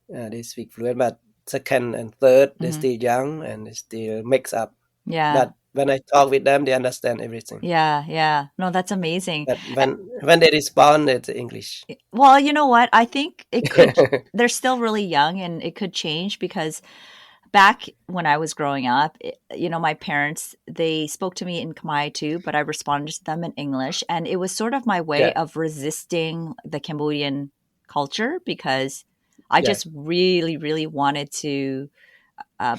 They speak fluent, but second and third, they're still young and they still mix up. Yeah. But when I talk with them, they understand everything. Yeah, yeah. No, that's amazing. But when they respond, it's English. Well, you know what? I think it could, they're still really young and it could change because back when I was growing up, my parents, they spoke to me in Khmer too, but I responded to them in English. And it was sort of my way Yeah, of resisting the Cambodian culture because I yeah, just really, really wanted to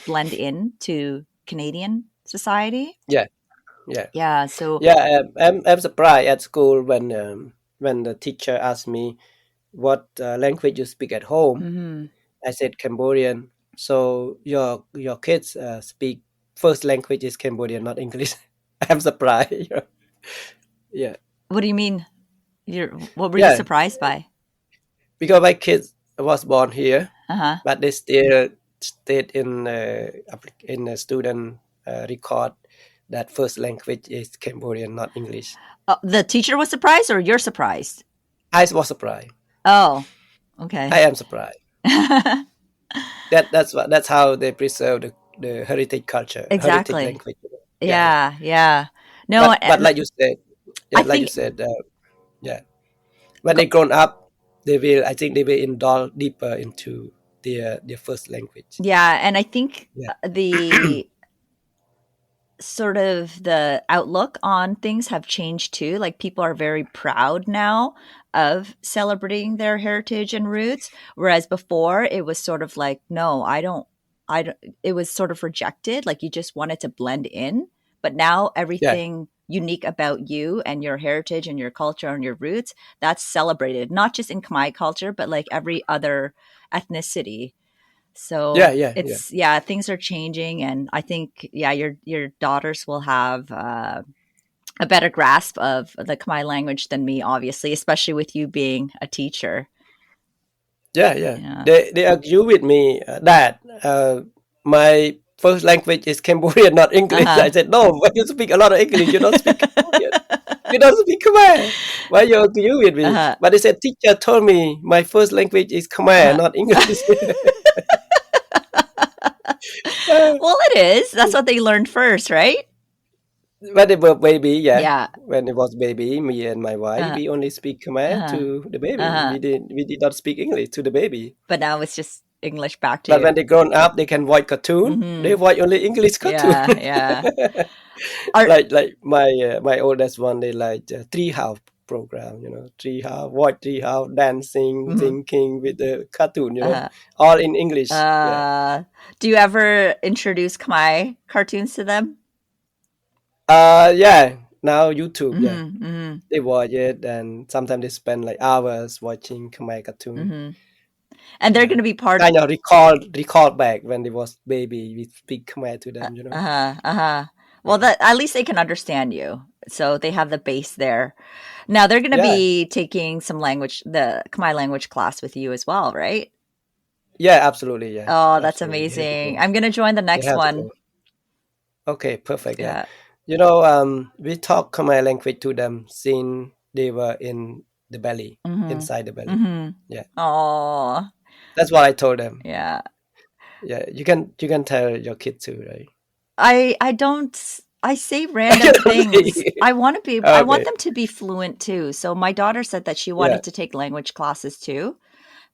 blend in to Canadian society. yeah, yeah, Yeah. So, yeah. I'm surprised at school when the teacher asked me what language you speak at home. mhm. I said Cambodian. So your kids speak first language is Cambodian, not English. I'm surprised. Yeah, What do you mean? What were you yeah. surprised by? Because my kids was born here, Uh huh. but they still stayed in a student record that first language is Cambodian, not English. The teacher was surprised, or you're surprised? I was surprised. Oh, I okay. am surprised. That's how they preserve the heritage culture, heritage Exactly. language. Yeah, yeah. Yeah, yeah. No, But like you said, I yeah, like you think, said, yeah. When they grown up, they will. I think they will indulge deeper into their first language. yeah, and I think Yeah, the sort of the outlook on things have changed too. Like people are very proud now of celebrating their heritage and roots, whereas before it was sort of like, no, I don't, it was sort of rejected. Like you just wanted to blend in. But now yeah, everything unique about you and your heritage and your culture and your roots, that's celebrated, not just in Khmer culture, but like every other ethnicity. yeah, So yeah, yeah. it's yeah, things are changing, and I think yeah, your daughters will have a better grasp of the Khmer language than me, obviously, especially with you being a teacher. Yeah, yeah. Yeah. They argue with me that my first language is Cambodian, not Uh English. I huh. said, no, but you speak a lot of English. You don't speak Cambodian. You don't speak Khmer. Why you argue with Uh me? huh. But they said, teacher told me my first language is Khmer, not English. Well, it is. That's what they learned first, right? When they were baby, yeah. Yeah. When it was baby, me and my wife, Uh we only speak huh. Khmer Uh to the baby. huh. We did not speak English to the baby. But now it's just English back to But you. when they grown up, they can watch cartoon. They Mm-hmm. watch only English cartoon. Yeah. Yeah. Are Like my oldest one, they like tree house program. Tree house, watch tree house, dancing, mhm. singing with the cartoon. Uh All in English. Yeah. do you ever introduce Khmer cartoons to them? Yeah. Now YouTube. Yeah, Mm-hmm. Mm-hmm. they watch it, and sometimes they spend like hours watching Khmer cartoon. Mm-hmm. And they're Yeah, going to be part. kind of recall back when they was baby. We speak Khmer to them. Uh-huh. Uh-huh. Well, that at least they can understand you. So they have the base there. Now they're going to Yeah, be taking some language, the Khmer language class with you as well, right? yeah, absolutely. Yeah, Oh, that's absolutely. They have to amazing. go. I'm going to join the They next have to go. one. Okay, perfect. Yeah. Yeah. We talk Khmer language to them since they were in the belly, Mm-hmm. inside the belly. Mm-hmm. Yeah, Oh, that's what I told them. yeah. Yeah, you can tell your kid too, right? I don't I say random Don't things. say- I want okay. them to be fluent too. So my daughter said that she Yeah, wanted to take language classes too.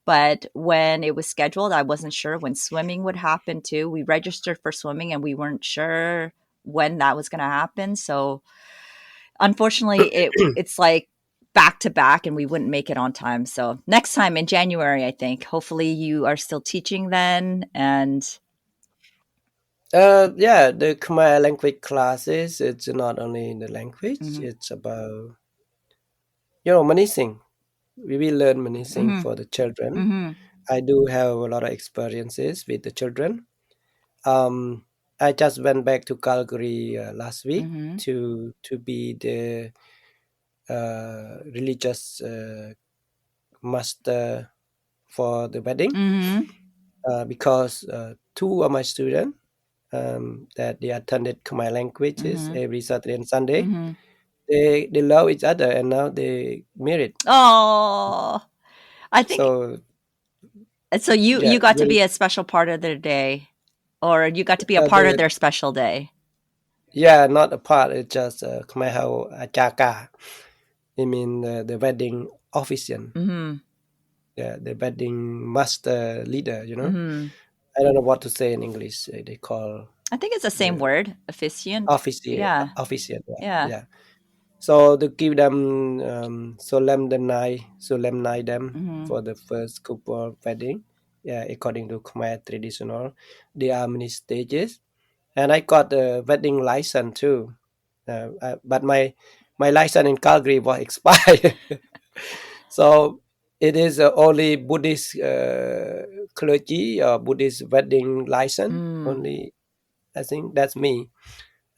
But when it was scheduled, I wasn't sure when swimming would happen too. We registered for swimming and we weren't sure when that was going to happen. So unfortunately, it's like back to back and we wouldn't make it on time. So next time in January, I think. Hopefully you are still teaching then and yeah. The Khmer language classes. It's not only the language. mhm, It's about many things. We will learn many things mhm, for the children. mhm, I do have a lot of experiences with the children. Um, I just went back to Calgary last week mhm, to be the religious master for the wedding mhm, because two of my students that they attended Khmer languages mhm, every Saturday and Sunday. mhm. They love each other and now they married. Oh, I think So so. You yeah, got to very be a special part of their day, or you got to be a uh, part of the their special day. Yeah, not a part. It's just Khmer how achaka. I mean the wedding officiant. Mm-hmm. Yeah, the wedding master leader. Mm-hmm. I don't know what to say in English. They call I think it's the same the word, officiant. officiant. Yeah. Officiant. Yeah, Yeah. yeah. So to give them solemnize them Mm-hmm. for the first couple wedding. Yeah, according to Khmer traditional, there are many stages, and I got a wedding license too. But my license in Calgary was expired, so it is only Buddhist clergy or Buddhist wedding license. Mm. Only I think that's me.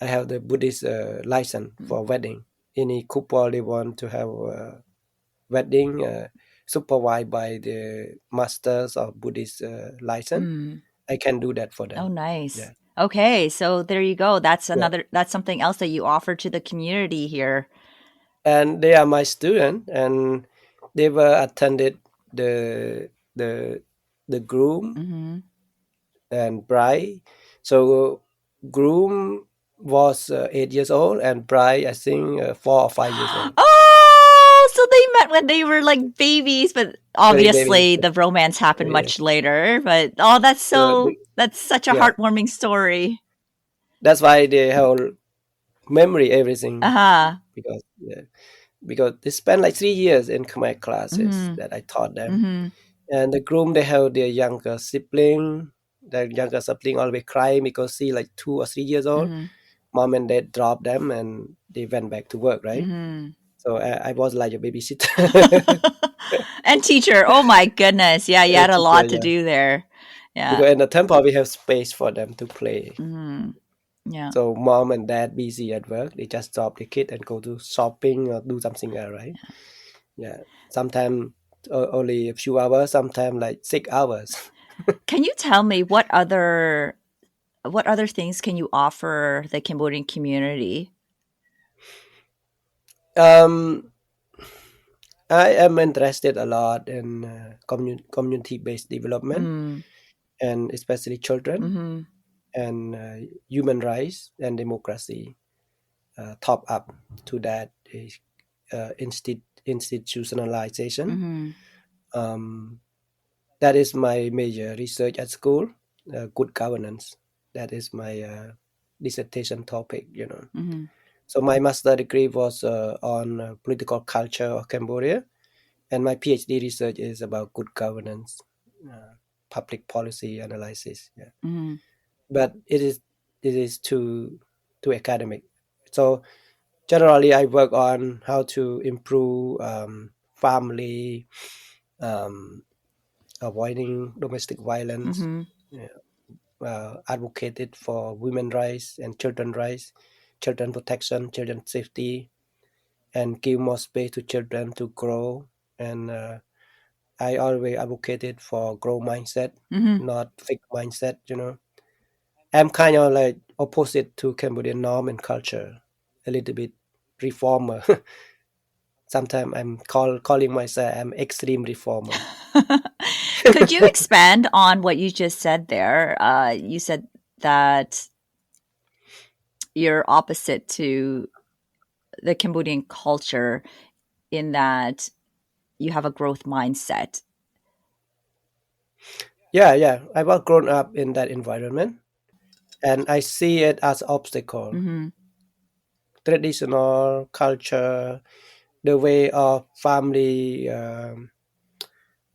I have the Buddhist license Mm. for wedding. Any couple they want to have a wedding supervised by the masters of Buddhist license, Mm. I can do that for Oh, them. nice. Yeah, Okay, so there you go. yeah. That's something else that you offer to the community here. And they are my student, and they were attended the the groom Mm-hmm. and bride. So groom was 8 years old, and bride I think 4 or 5 years old. Oh, so they met when they were like babies, but Very baby. obviously the romance happened Yeah, much later. But oh, yeah, that's such a yeah. heartwarming story. That's why they have memory everything Uh-huh. because because they spent like 3 years in Khmer classes Mm-hmm. that I taught them. Mm-hmm. And the groom they have their younger sibling. Their younger sibling always crying because she like 2 or 3 years old. Mm-hmm. Mom and dad dropped them and they went back to work, right? Mm-hmm. So I was like a babysitter. And teacher. Oh my goodness. Yeah, you had a Teacher, lot to yeah. do there. Yeah. Because in the temple we have space for them to play. Mm-hmm. Yeah. So mom and dad busy at work, they just drop the kid and go to shopping or do something else, right? Yeah. Sometimes only a few hours, sometimes like 6 hours. Can you tell me what other things can you offer the Cambodian community? um, I am interested a lot in community-based development Mm. and especially children Mm-hmm. and human rights and democracy. Top up to that is institutionalization. Mm-hmm. Um, that is my major research at school. Good governance. That is my dissertation topic. Mm-hmm. So my master degree was on political culture of Cambodia, and my PhD research is about good governance, public policy analysis. Yeah, Mm-hmm. but it is too academic. So generally, I work on how to improve family, um, avoiding domestic violence, Mm-hmm. yeah, advocated for women rights and children rights, children protection, children safety, and give more space to children to grow. And I always advocated for grow mindset, Mm-hmm. not fixed mindset. I'm kind of like opposite to Cambodian norm and culture, a little bit reformer. Sometimes I'm calling myself I'm extreme reformer. Could you expand on what you just said there? You said that you're opposite to the Cambodian culture in that you have a growth mindset. Yeah. I was grown up in that environment, and I see it as obstacle. Mm-hmm. Traditional culture, the way of family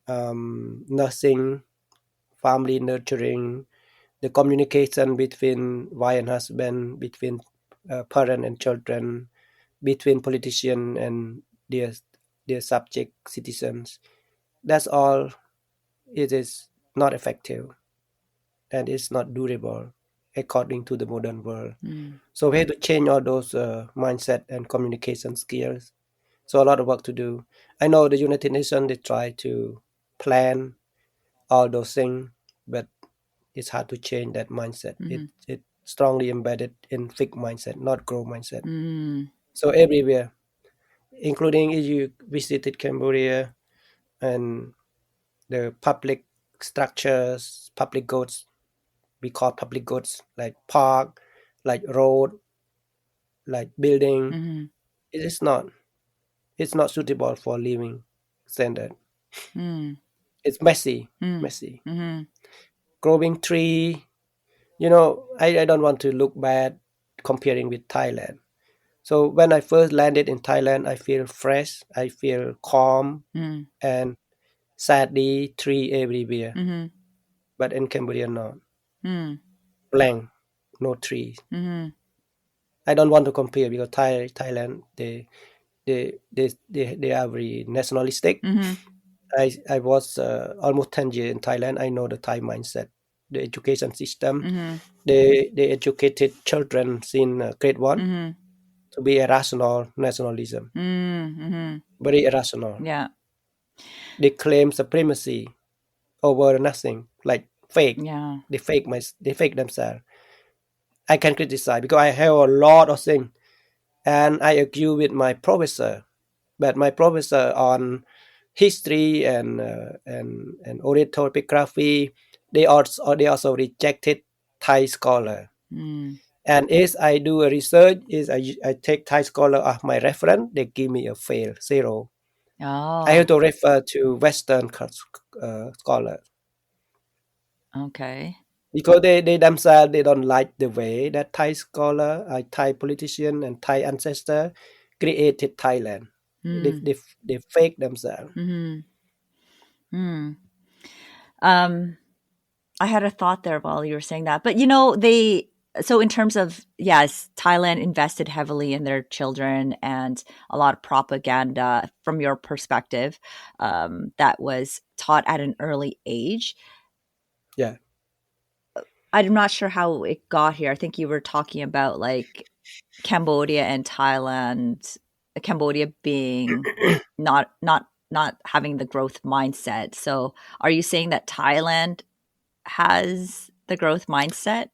nursing, family nurturing, the communication between wife and husband, between parent and children, between politician and their subject citizens. That's all. It is not effective and it's not durable according to the modern world. Mm. So we have to change all those mindset and communication skills. So a lot of work to do. I know the United Nations they try to plan all those things, but it's hard to change that mindset. Mm-hmm. It strongly embedded in fixed mindset, not growth mindset. Mm. So everywhere, including if you visited Cambodia and the public structures, public goods, we call public goods like park, like road. like building. Mm-hmm. It is not. It's not suitable for living standard. Mm. It's messy, Mm. messy. Mm-hmm. Growing tree. I don't want to look bad comparing with Thailand. So when I first landed in Thailand, I feel fresh. I feel calm Mm. and sadly tree everywhere. Mm-hmm. But in Cambodia, not Mm. blank, no trees. Mm-hmm. I don't want to compare because Thailand they are very nationalistic. Mm-hmm. I was almost 10 years in Thailand. I know the Thai mindset, the education system. Mm-hmm. They educated children in grade one Mm-hmm. to be a rational nationalism, Mm-hmm. very irrational. Yeah. They claim supremacy over nothing, like fake. Yeah. They fake themselves. I can criticize because I have a lot of things, and I agree with my professor. But my professor on history and orthography, they also rejected Thai scholar. Mm. And as I do a research, is I take Thai scholar as my reference, they give me a fail, zero. I have Oh, to refer to Western scholar okay. because they themselves they don't like the way that Thai scholar, Thai politician, and Thai ancestor created Thailand. They Mm. they they fake themselves. Mm-hmm. Mm. Um, I had a thought there while you were saying that. But so in terms of, yes, Thailand invested heavily in their children and a lot of propaganda from your perspective that was taught at an early age. Yeah. I'm not sure how it got here. I think you were talking about like Cambodia and Thailand, Cambodia being not having the growth mindset. So are you saying that Thailand has the growth mindset?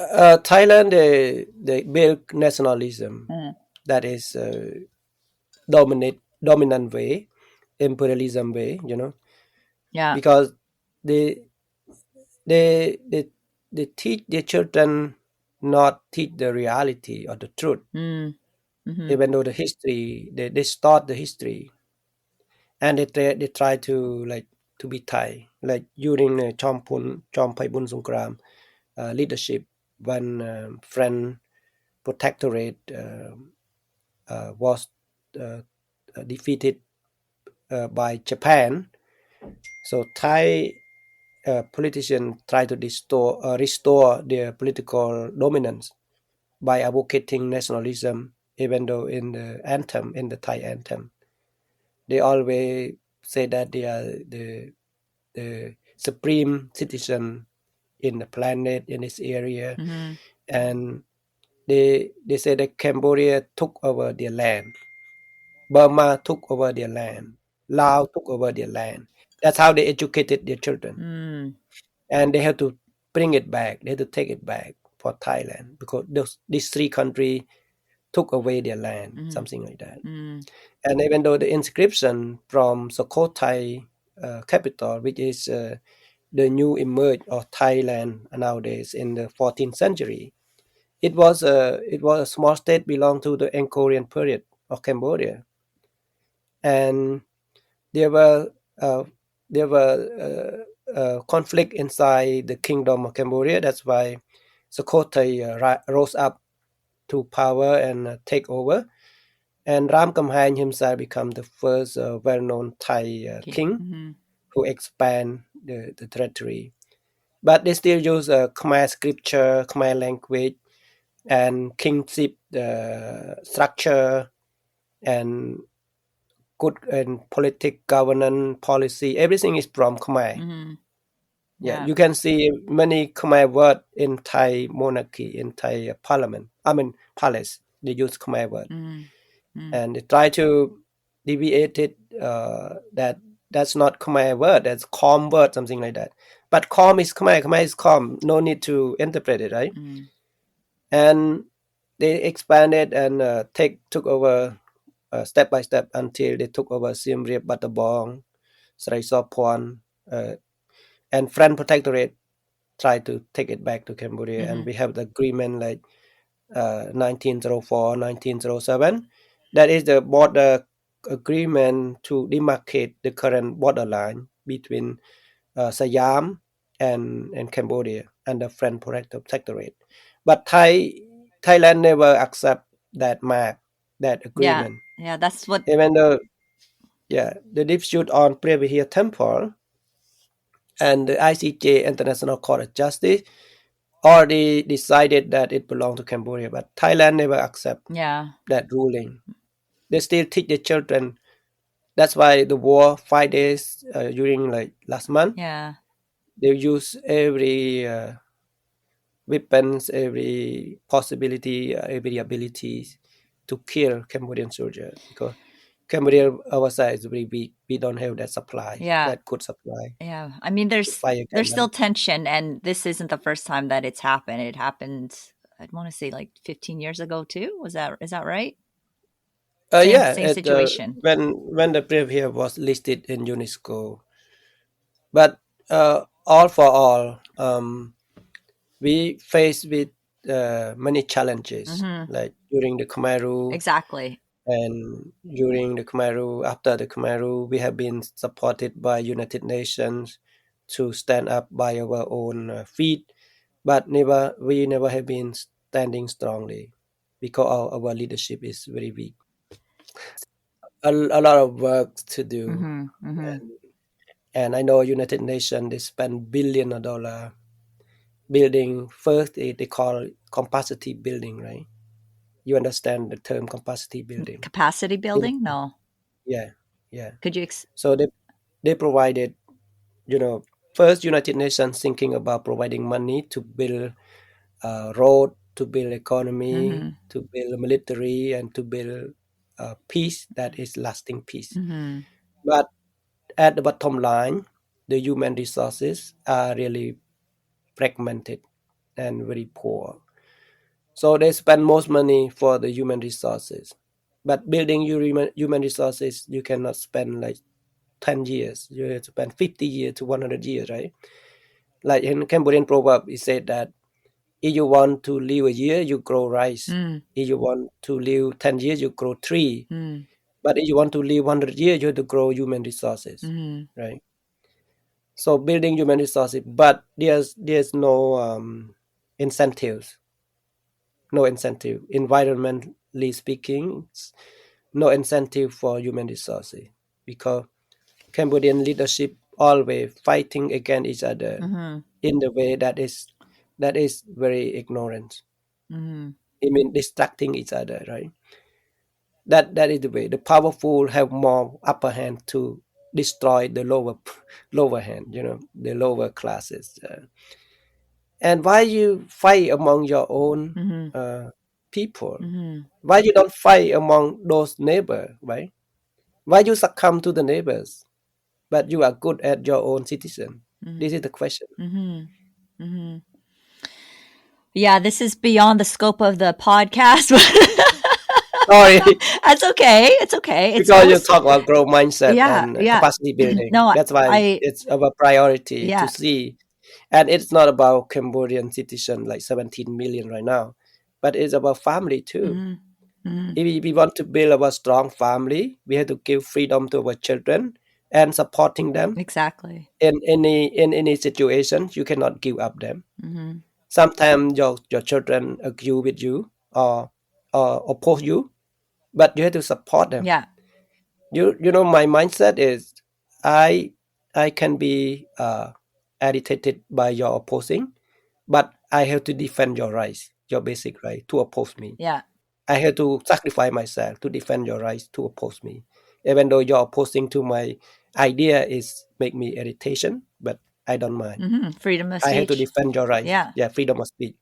Thailand they build nationalism Mm. that is dominant way, imperialism way, Yeah. because they they they they teach their children not teach the reality or the truth, Mm. Mhm. even though the history they start the history and they try to like to be Thai, like during Chom Pai Bun Songkram leadership when French protectorate was uh, defeated by Japan. So Thai politicians try to restore their political dominance by advocating nationalism, even though in the Thai anthem, they always say that they are the supreme citizen in the planet in this area, Mhm. and they say that Cambodia took over their land, Burma took over their land, Laos took over their land. That's how they educated their children, Mm. and they have to bring it back. They have to take it back for Thailand because these three countries took away their land, Mhm. something like that. Mm. And even though the inscription from Sukhothai capital, which is the new emerge of Thailand nowadays in the 14th century, it was a small state belonged to the Angkorian period of Cambodia, and there were uh, there were conflict inside the kingdom of Cambodia. That's why Sukhothai rose up to power and take over. And Ram Kamhaeng himself became the first well-known Thai Okay. king Mhm. who expand the territory. But they still use Khmer scripture, Khmer language, and kingship structure and good and politic governance policy. Everything is from Khmer. Mhm. Yeah, Yeah. you can see many Khmer word in Thai monarchy, in Thai parliament. I mean palace. They use Khmer word, Mm. Mm. and they try to deviate it. That's not Khmer word. That's calm word, something like that. But calm is Khmer. Khmer is calm. No need to interpret it, right? Mm. And they expanded and took over step by step until they took over Siem Reap, Battambang, Srai Sophoan, uh, and French protectorate tried to take it back to Cambodia, and Mhm. we have the agreement like 1904, 1907. That is the border agreement to demarcate the current borderline between Siam and Cambodia under French Protectorate. But Thailand never accept that map, that Yeah. agreement. Yeah. That's what. Even the dispute on Previous Temple and the ICJ, International Court of Justice, already decided that it belonged to Cambodia, but Thailand never accept Yeah. that ruling. They still teach the children. That's why the war 5 days during like last month. Yeah. They use every weapons, every possibility, every abilities to kill Cambodian soldiers because Cambodia our side is very weak. We don't have that supply, Yeah. that good supply Yeah. I mean, to fight there's against still them. tension, and this isn't the first time that it's happened. It happened, I'd want to say like 15 years ago too. Is that right? Same Yeah, same situation. when the Previa was listed in UNESCO, but all for all, we faced with many challenges Mm-hmm. like during the Khmer Rule. Exactly. And during the Khmer Rule, after the Khmer Rule, we have been supported by United Nations to stand up by our own feet, but we never have been standing strongly because our leadership is very weak. A lot of work to do, Mm-hmm. Mm-hmm. and I know United Nations they spend billion of dollar building. First, they call capacity building, right? You understand the term capacity building? Capacity building? No. Yeah, yeah. Could you So they provided, first United Nations thinking about providing money to build road, to build economy, Mm-hmm. to build military, and to build peace that is lasting peace. Mm-hmm. But at the bottom line, the human resources are really fragmented and very poor. So they spend most money for the human resources. But building human resources, you cannot spend like 10 years. You have to spend 50 years to 100 years, right? Like in Cambodian proverb, it said that if you want to live a year, you grow rice. Mm. If you want to live 10 years, you grow tree. Mm. But if you want to live 100 years, you have to grow human resources, Mm-hmm. right? So building human resources, but there's no incentives, no incentive. Environmentally speaking, no incentive for human resources because Cambodian leadership always fighting against each other Mm-hmm. in the way that is very ignorant. Mm-hmm. I mean, distracting each other, right? That is the way. The powerful have more upper hand to destroy the lower lower hand, the lower classes. And why you fight among your own Mm-hmm. people? Mm-hmm. Why you don't fight among those neighbors, right? Why you succumb to the neighbors, but you are good at your own citizen? This is the question. Mm-hmm. Mm-hmm. Yeah, this is beyond the scope of the podcast. Sorry, That's okay. It's okay. It's because you most. talk about growth mindset Yeah. and Yeah. capacity building. No, That's why I. it's our priority to Yeah. see. And it's not about Cambodian citizen like 17 million right now, but it's about family too. Mm-hmm. Mm-hmm. If we want to build a strong family, we have to give freedom to our children and supporting them Exactly. in any situation. You cannot give up them. Mm-hmm. Sometimes your children agree with you or oppose you, but you have to support them. Yeah. My mindset is I I can be irritated by your opposing, but I have to defend your rights, your basic right to oppose me. Yeah. I have to sacrifice myself to defend your rights to oppose me, even though your opposing to my idea is make me irritation, but I don't mind. Mm-hmm. Freedom of I have to speech. defend your rights. Yeah. Yeah, freedom of speech,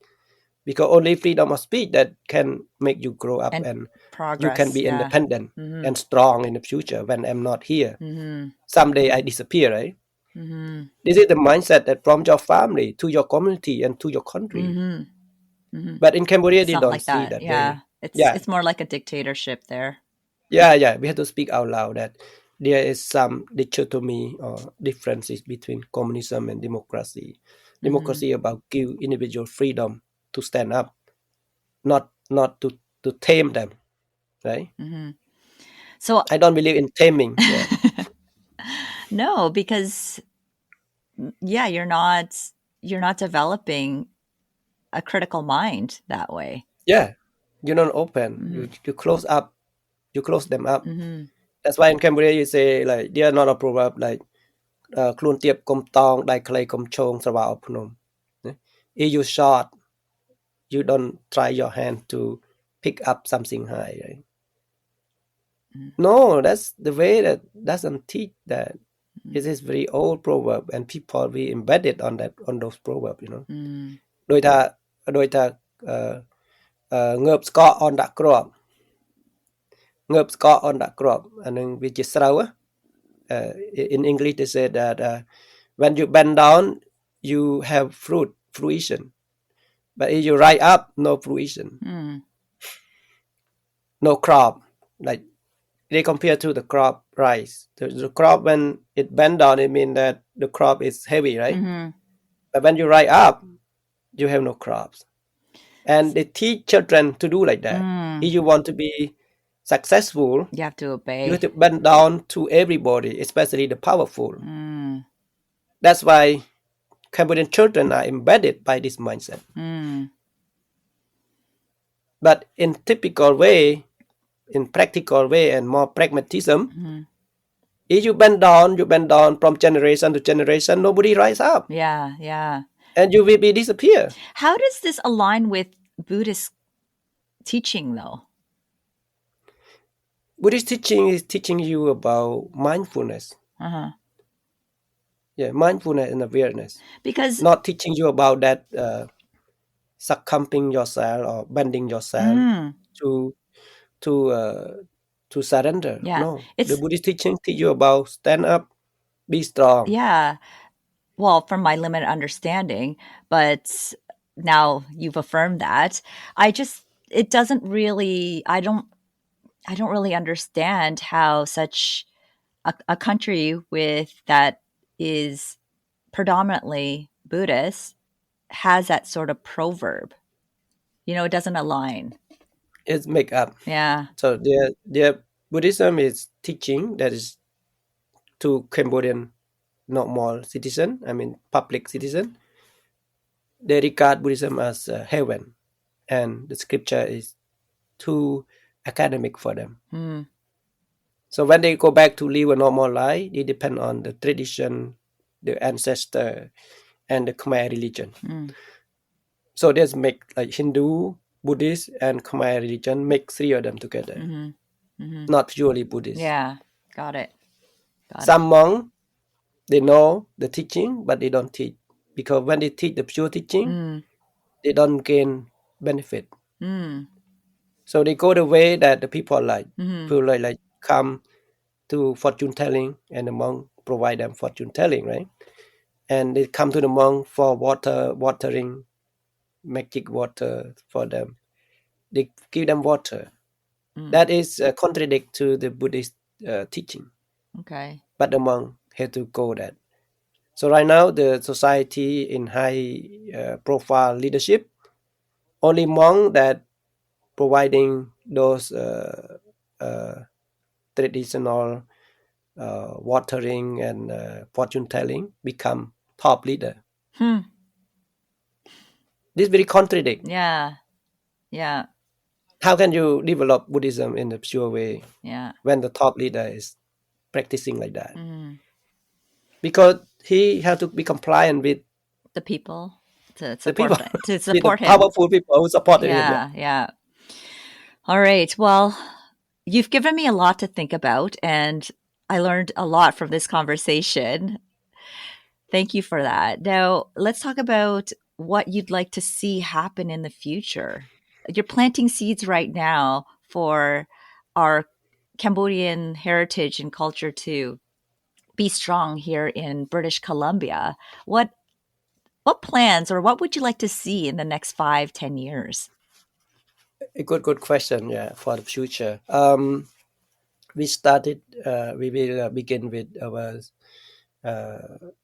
because only freedom of speech that can make you grow up And and you can progress. be Yeah. independent Mm-hmm. and strong in the future when I'm not here. Mm-hmm. Someday I disappear, right? Mm-hmm. This is the mindset that from your family to your community and to your country. Mm-hmm. Mm-hmm. But in Cambodia, It's they not don't like see that. that Yeah. way. Yeah, It's more like a dictatorship there. yeah. We have to speak out loud that there is some dichotomy or differences between communism and democracy. Mm-hmm. Democracy about give individual freedom to stand up, not not to tame them, right? So I don't believe in taming. Yeah, no, because you're not developing a critical mind that way. yeah. You don't open. You close up. You close them up. That's why in Cambodia you say like they are not a proverb like ខ្លួនទៀបកុំតងដៃខ្លីកុំឈោងស្រវាអប់ភ្នំ If you short you don't try your hand to pick up something high, right? No, that's the way that doesn't teach that. It is very old proverb and people we embedded on those proverbs, you know. ដោយថាងើបស្កកអនដាក់គ្រាប់អានឹងវាជាស្រូវ in English they say that when you bend down you have fruition, but if you rise up no fruition, no crop. Like they compare to the crop rice. The crop when it bend down it means that the crop is heavy, right? But when you rise up you have no crops. And they teach children to do like that. If you want to be successful You have to obey. you have to bend down to everybody, especially the powerful. That's why Cambodian children are embedded by this mindset. But in typical way, in practical way and more pragmatism, if you bend down from generation to generation, nobody rise up. Yeah. And you will be disappear. How does this align with Buddhist teaching though? Buddhist teaching is teaching you about mindfulness. Yeah, mindfulness and awareness. Because not teaching you about that succumbing yourself or bending yourself to surrender. Yeah. No, the Buddhist teaching teach you about stand up, be strong. Yeah. Well, from my limited understanding, but now you've affirmed that. It doesn't really, I don't really understand how such a country with that is predominantly Buddhist has that sort of proverb. You know, it doesn't align. It's make up. Yeah. So their Buddhism is teaching that is to Cambodian normal citizen, I mean public citizen. They regard Buddhism as heaven, and the scripture is too academic for them. So when they go back to live a normal life, they depend on the tradition, the ancestor, and the Khmer religion. So there's make like Hindu, Buddhist, and Khmer religion make three of them together. Not purely Buddhist. Yeah, got it. Some monks, they know the teaching, but they don't teach. Because when they teach the pure teaching, they don't gain benefit. So they go the way that the people like. People like come to fortune telling, and the monk provide them fortune telling, right? And they come to the monk for watering, magic water for them. They give them water. That is contradict to the Buddhist teaching. Okay. But the monk had to go that. So right now the society in high profile leadership, only monk that providing those traditional watering and fortune telling become top leader. This very contradict. Yeah. How can you develop Buddhism in a pure way? Yeah. When the top leader is practicing like that? Because he has to be compliant with the people to people, to support him. Powerful people who support him. Yeah. All right. Well, you've given me a lot to think about, and I learned a lot from this conversation. Thank you for that. Now, let's talk about what you'd like to see happen in the future. You're planting seeds right now for our Cambodian heritage and culture to be strong here in British Columbia. What plans or what would you like to see in the next 5-10 years? A good question, yeah, for the future. We started, we will begin with our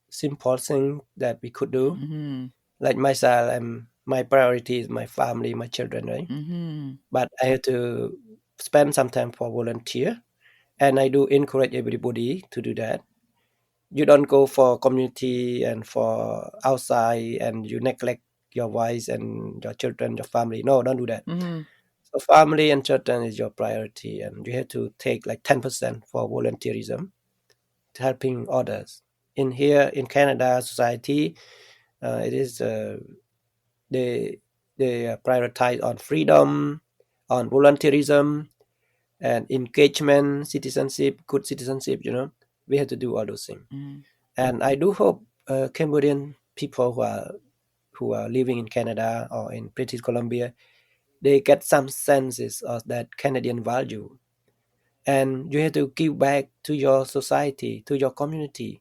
simple thing that we could do. Like myself, I'm my priority is my family, my children, right? Mm-hmm. But I have to spend some time for volunteer, and I do encourage everybody to do that. You don't go for community and for outside, and you neglect your wives and your children, your family. No, don't do that. Mm-hmm. So family and children is your priority, and you have to take like 10% for volunteerism, helping others. In here in Canada society, it is they prioritize on freedom, on volunteerism, and engagement, citizenship, good citizenship. We have to do all those things. Mm-hmm. And I do hope Cambodian people who are living in Canada or in British Columbia, they get some senses of that Canadian value. And you have to give back to your society, to your community.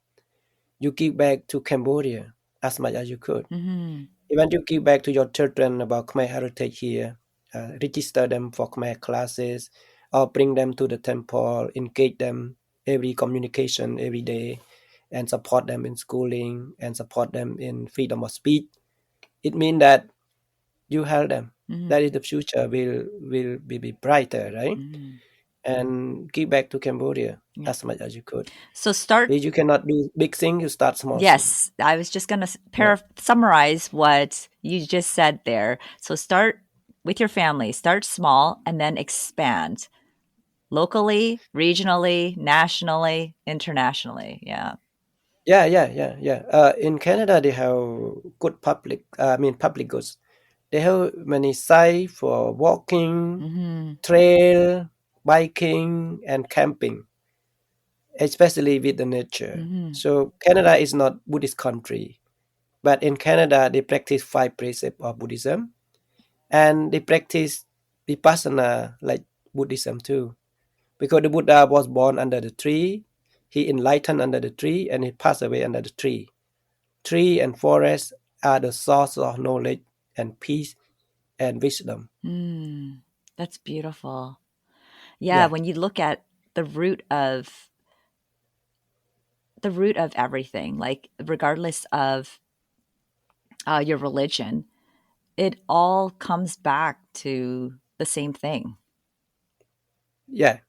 You give back to Cambodia as much as you could. Mm-hmm. Even you give back to your children about Khmer heritage here, register them for Khmer classes, or bring them to the temple, engage them every communication every day, and support them in schooling and support them in freedom of speech. It means that you help them. Mm-hmm. That is the future will be brighter, right? Mm-hmm. And give back to Cambodia Yeah. as much as you could. So start. If you cannot do big thing, you start small thing. Yes, I was just going to Yeah. summarize what you just said there. So start with your family, start small, and then expand locally, regionally, nationally, internationally. Yeah. Yeah. In Canada, they have good public goods. They have many sites for walking, Mm-hmm. trail, biking, and camping, especially with the nature. Mm-hmm. So Canada is not Buddhist country, but in Canada they practice 5 precepts of Buddhism, and they practice vipassana like Buddhism too. Because the Buddha was born under the tree, he enlightened under the tree, and he passed away under the tree. Tree and forest are the source of knowledge and peace and wisdom. Mm, that's beautiful. Yeah, Yeah, when you look at the root of everything, like regardless of your religion, it all comes back to the same thing. yeah.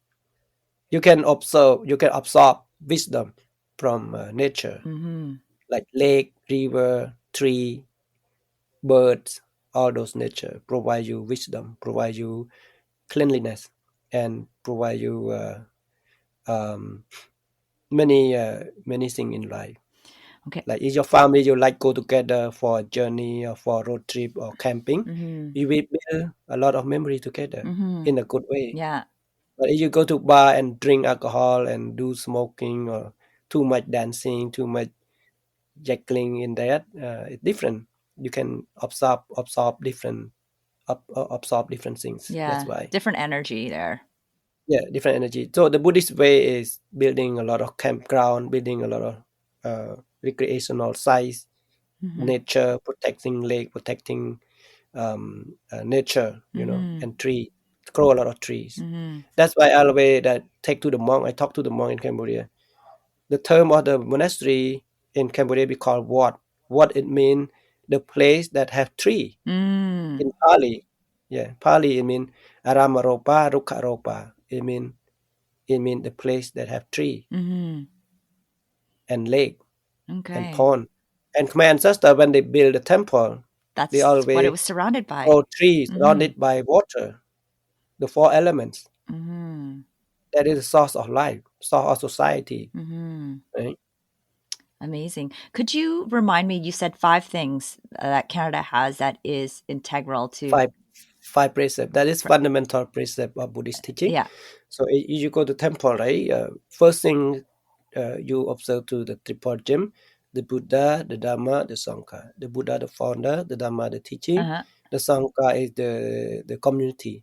You can absorb wisdom from nature, Mm-hmm. like lake, river, tree, birds. All those nature provide you wisdom, provide you cleanliness, and provide you um, many things in life. Okay. Like if your family you like go together for a journey or for a road trip or camping, Mm-hmm. you will build a lot of memory together Mm-hmm. in a good way. Yeah. But if you go to bar and drink alcohol and do smoking or too much dancing, too much juggling in that, it's different. You can absorb different things. That's Yeah. why. Different energy there. Yeah, different energy. So the Buddhist way is building a lot of campground, building a lot of recreational sites, Mm-hmm. nature, protecting lake, protecting nature, Mm-hmm. and tree, grow a lot of trees. Mm-hmm. That's why I always that take to the monk. I talk to the monk in Cambodia. The term of the monastery in Cambodia we call wat. What it mean? The place that have tree Mm. in Pali. Yeah, Pali it mean Aramaropa, Rukharopa. It mean the place that have tree Mm-hmm. and lake and Okay. pond. And Khmer ancestor when they build a temple, they That's what it always was surrounded by. grow trees Mm-hmm. surrounded by water, the 4 elements. Mm-hmm. That is the source of life, source of society. Mm-hmm. Right? Amazing. Could you remind me? You said five things that Canada has that is integral to. Five, five precept. That is fundamental precept of Buddhist teaching. Yeah. So if you go to temple, right? First thing you observe to the triple gem, the Buddha, the Dharma, the Sangha. The Buddha, the founder, the Dharma, the teaching, Uh-huh. the Sangha is the community.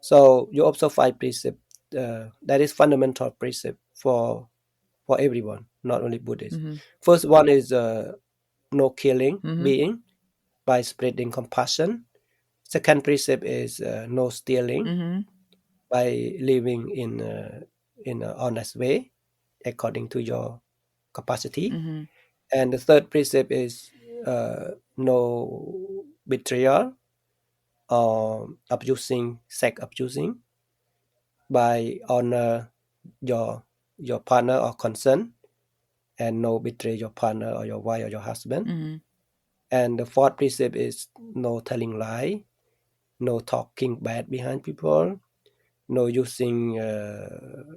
So you observe five precept. That is fundamental precept for everyone, not only Buddhists. Mm-hmm. First one is no killing Mm-hmm. being by spreading compassion. Second precept is no stealing Mm-hmm. by living in an honest way according to your capacity. Mm-hmm. And the third precept is no betrayal or sex abusing, by honor your partner or concern, and no betray your partner or your wife or your husband. Mm-hmm. And the fourth precept is no telling lie, no talking bad behind people, no using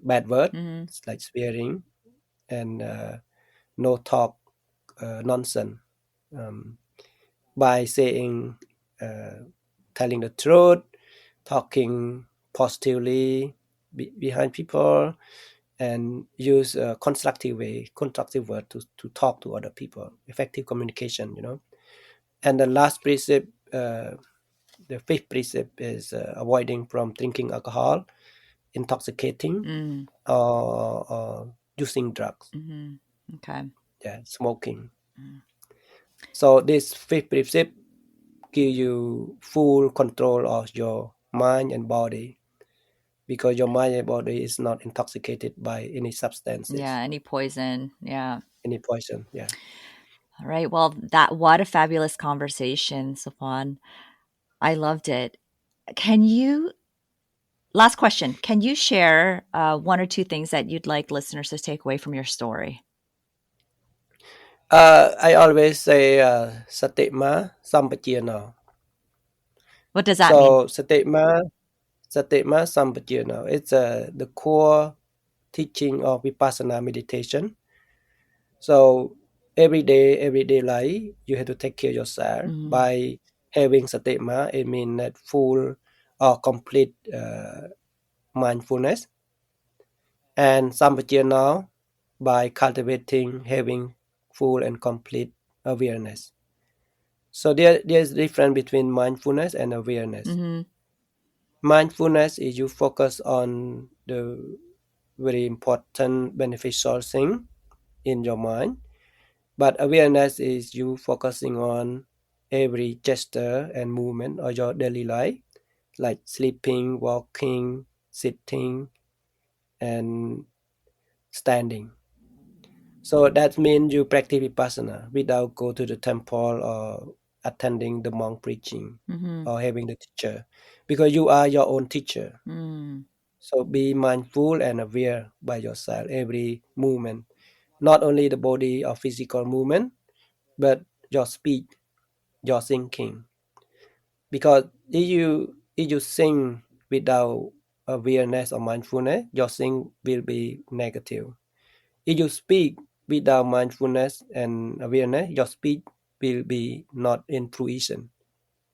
bad words Mm-hmm. like swearing, and no talk nonsense. By saying, telling the truth, talking positively behind people, and use a constructive word to talk to other people. Effective communication, And the last precept, the fifth precept, is avoiding from drinking alcohol, intoxicating, Mm-hmm. or using drugs, Mm-hmm. Okay. smoking. So this fifth precept give you full control of your mind and body, because your mind and body is not intoxicated by any substances, Yeah, any poison. Yeah. any poison. Yeah. All right. Well, what a fabulous conversation, Sophoan. I loved it. Can you Last question. Can you share one or two things that you'd like listeners to take away from your story? I always say satima sampajana. What does that mean? So satima sampajana. It's the core teaching of vipassana meditation. So everyday life, you have to take care of yourself Mm-hmm. by having satima. It means that full or complete mindfulness, and sampajana by cultivating having full and complete awareness. So there's difference between mindfulness and awareness. Mm-hmm. Mindfulness is you focus on the very important beneficial thing in your mind, but awareness is you focusing on every gesture and movement of your daily life, like sleeping, walking, sitting, and standing. So that means you practice vipassana without go to the temple or attending the monk preaching Mm-hmm. or having the teacher, because you are your own teacher. Mm. So be mindful and aware by yourself every movement, not only the body or physical movement, but your speech, your thinking. Because if you think without awareness or mindfulness, your think will be negative. If you speak without mindfulness and awareness, your speech will be not in fruition.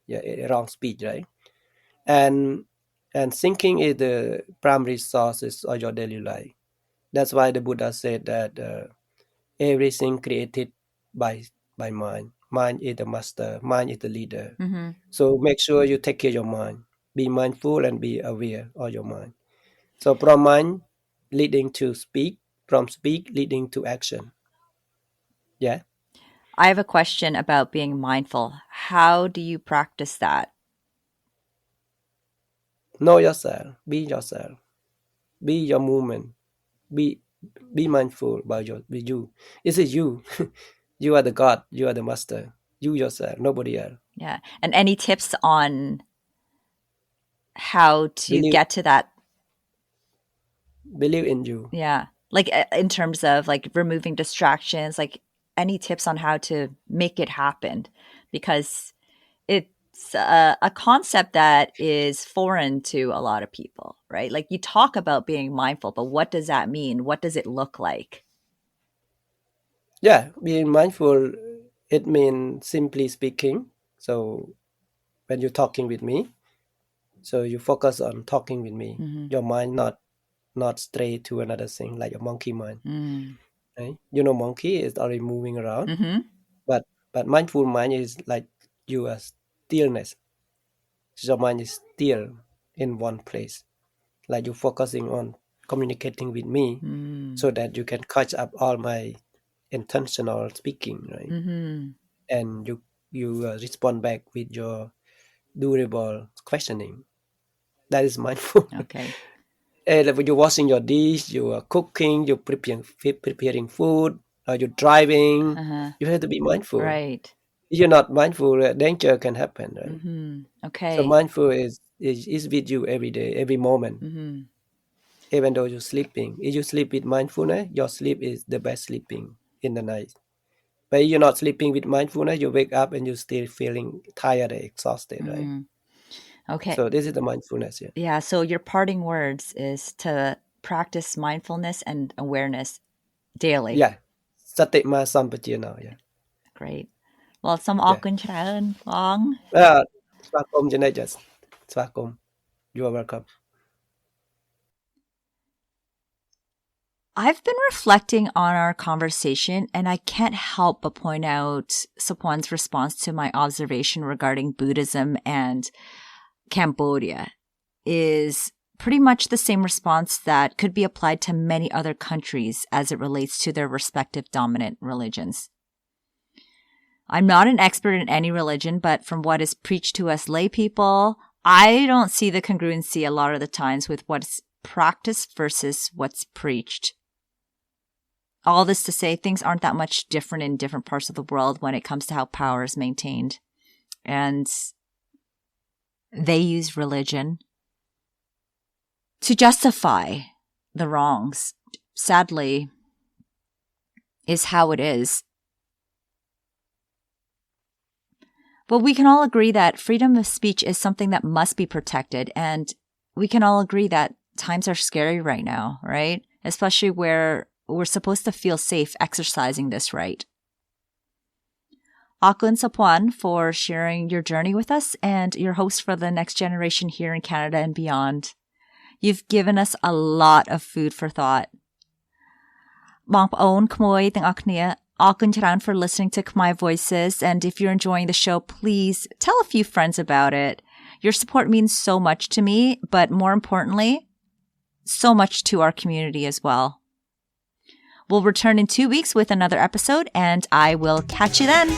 Yeah, wrong speech, right? And thinking is the primary sources of your daily life. That's why the Buddha said that everything created by mind. Mind is the master. Mind is the leader. Mm-hmm. So make sure you take care of your mind. Be mindful and be aware of your mind. So from mind leading to speak, from speak leading to action. Yeah. I have a question about being mindful. How do you practice that? Know yourself. Be yourself. Be your movement. Be be mindful about be you. This is you. You are the God. You are the master. You yourself. Nobody else. Yeah. And any tips on how to Believe get to that? believe in you. Yeah. Like in terms of like removing distractions, like any tips on how to make it happen? Because it's a concept that is foreign to a lot of people, right? Like you talk about being mindful, but what does that mean? What does it look like? Yeah, being mindful, it means simply speaking. So when you're talking with me, so you focus on talking with me. Mm-hmm. Your mind not stray to another thing like a monkey mind. Mm. Right? Monkey is already moving around, Mm-hmm. but mindful mind is like you are stillness. So your mind is still in one place, like you focusing on communicating with me, Mm. so that you can catch up all my intentional speaking, right? Mm-hmm. And you respond back with your durable questioning. That is mindful. Okay. Like when you're washing your dish, you are cooking, you're preparing food, or you're driving, Uh-huh. you have to be mindful. Right. If you're not mindful, danger can happen, right? Mm-hmm. So Okay. mindful is with you every day, every moment, Mm-hmm. even though you're sleeping. If you sleep with mindfulness, your sleep is the best sleeping in the night. But if you're not sleeping with mindfulness, you wake up and you're still feeling tired and exhausted, right? Mm-hmm. Okay. So this is the mindfulness, yeah. Yeah. So your parting words is to practice mindfulness and awareness daily. Yeah. สติมาสัมปชัญญะ yeah. Great. Well, សូមអរគុណច្រើន Long. ស្វាគមន៍ចំណេះចាស្វាគមន៍ You are welcome. I've been reflecting on our conversation, and I can't help but point out Sophoan's response to my observation regarding Buddhism and Cambodia is pretty much the same response that could be applied to many other countries as it relates to their respective dominant religions. I'm not an expert in any religion, but from what is preached to us lay people, I don't see the congruency a lot of the times with what's practiced versus what's preached. All this to say, things aren't that much different in different parts of the world when it comes to how power is maintained. And they use religion to justify the wrongs. Sadly, is how it is. But we can all agree that freedom of speech is something that must be protected, and we can all agree that times are scary right now, right? Especially where we're supposed to feel safe exercising this right. Akun Sophoan for sharing your journey with us and your host for the next generation here in Canada and beyond. You've given us a lot of food for thought. បងប្អូនក្មួយទាំងអស់គ្នា អរគុណច្រើន for listening to Khmer Voices, and if you're enjoying the show, please tell a few friends about it. Your support means so much to me, but more importantly, so much to our community as well. We'll return in 2 weeks with another episode, and I will catch you then.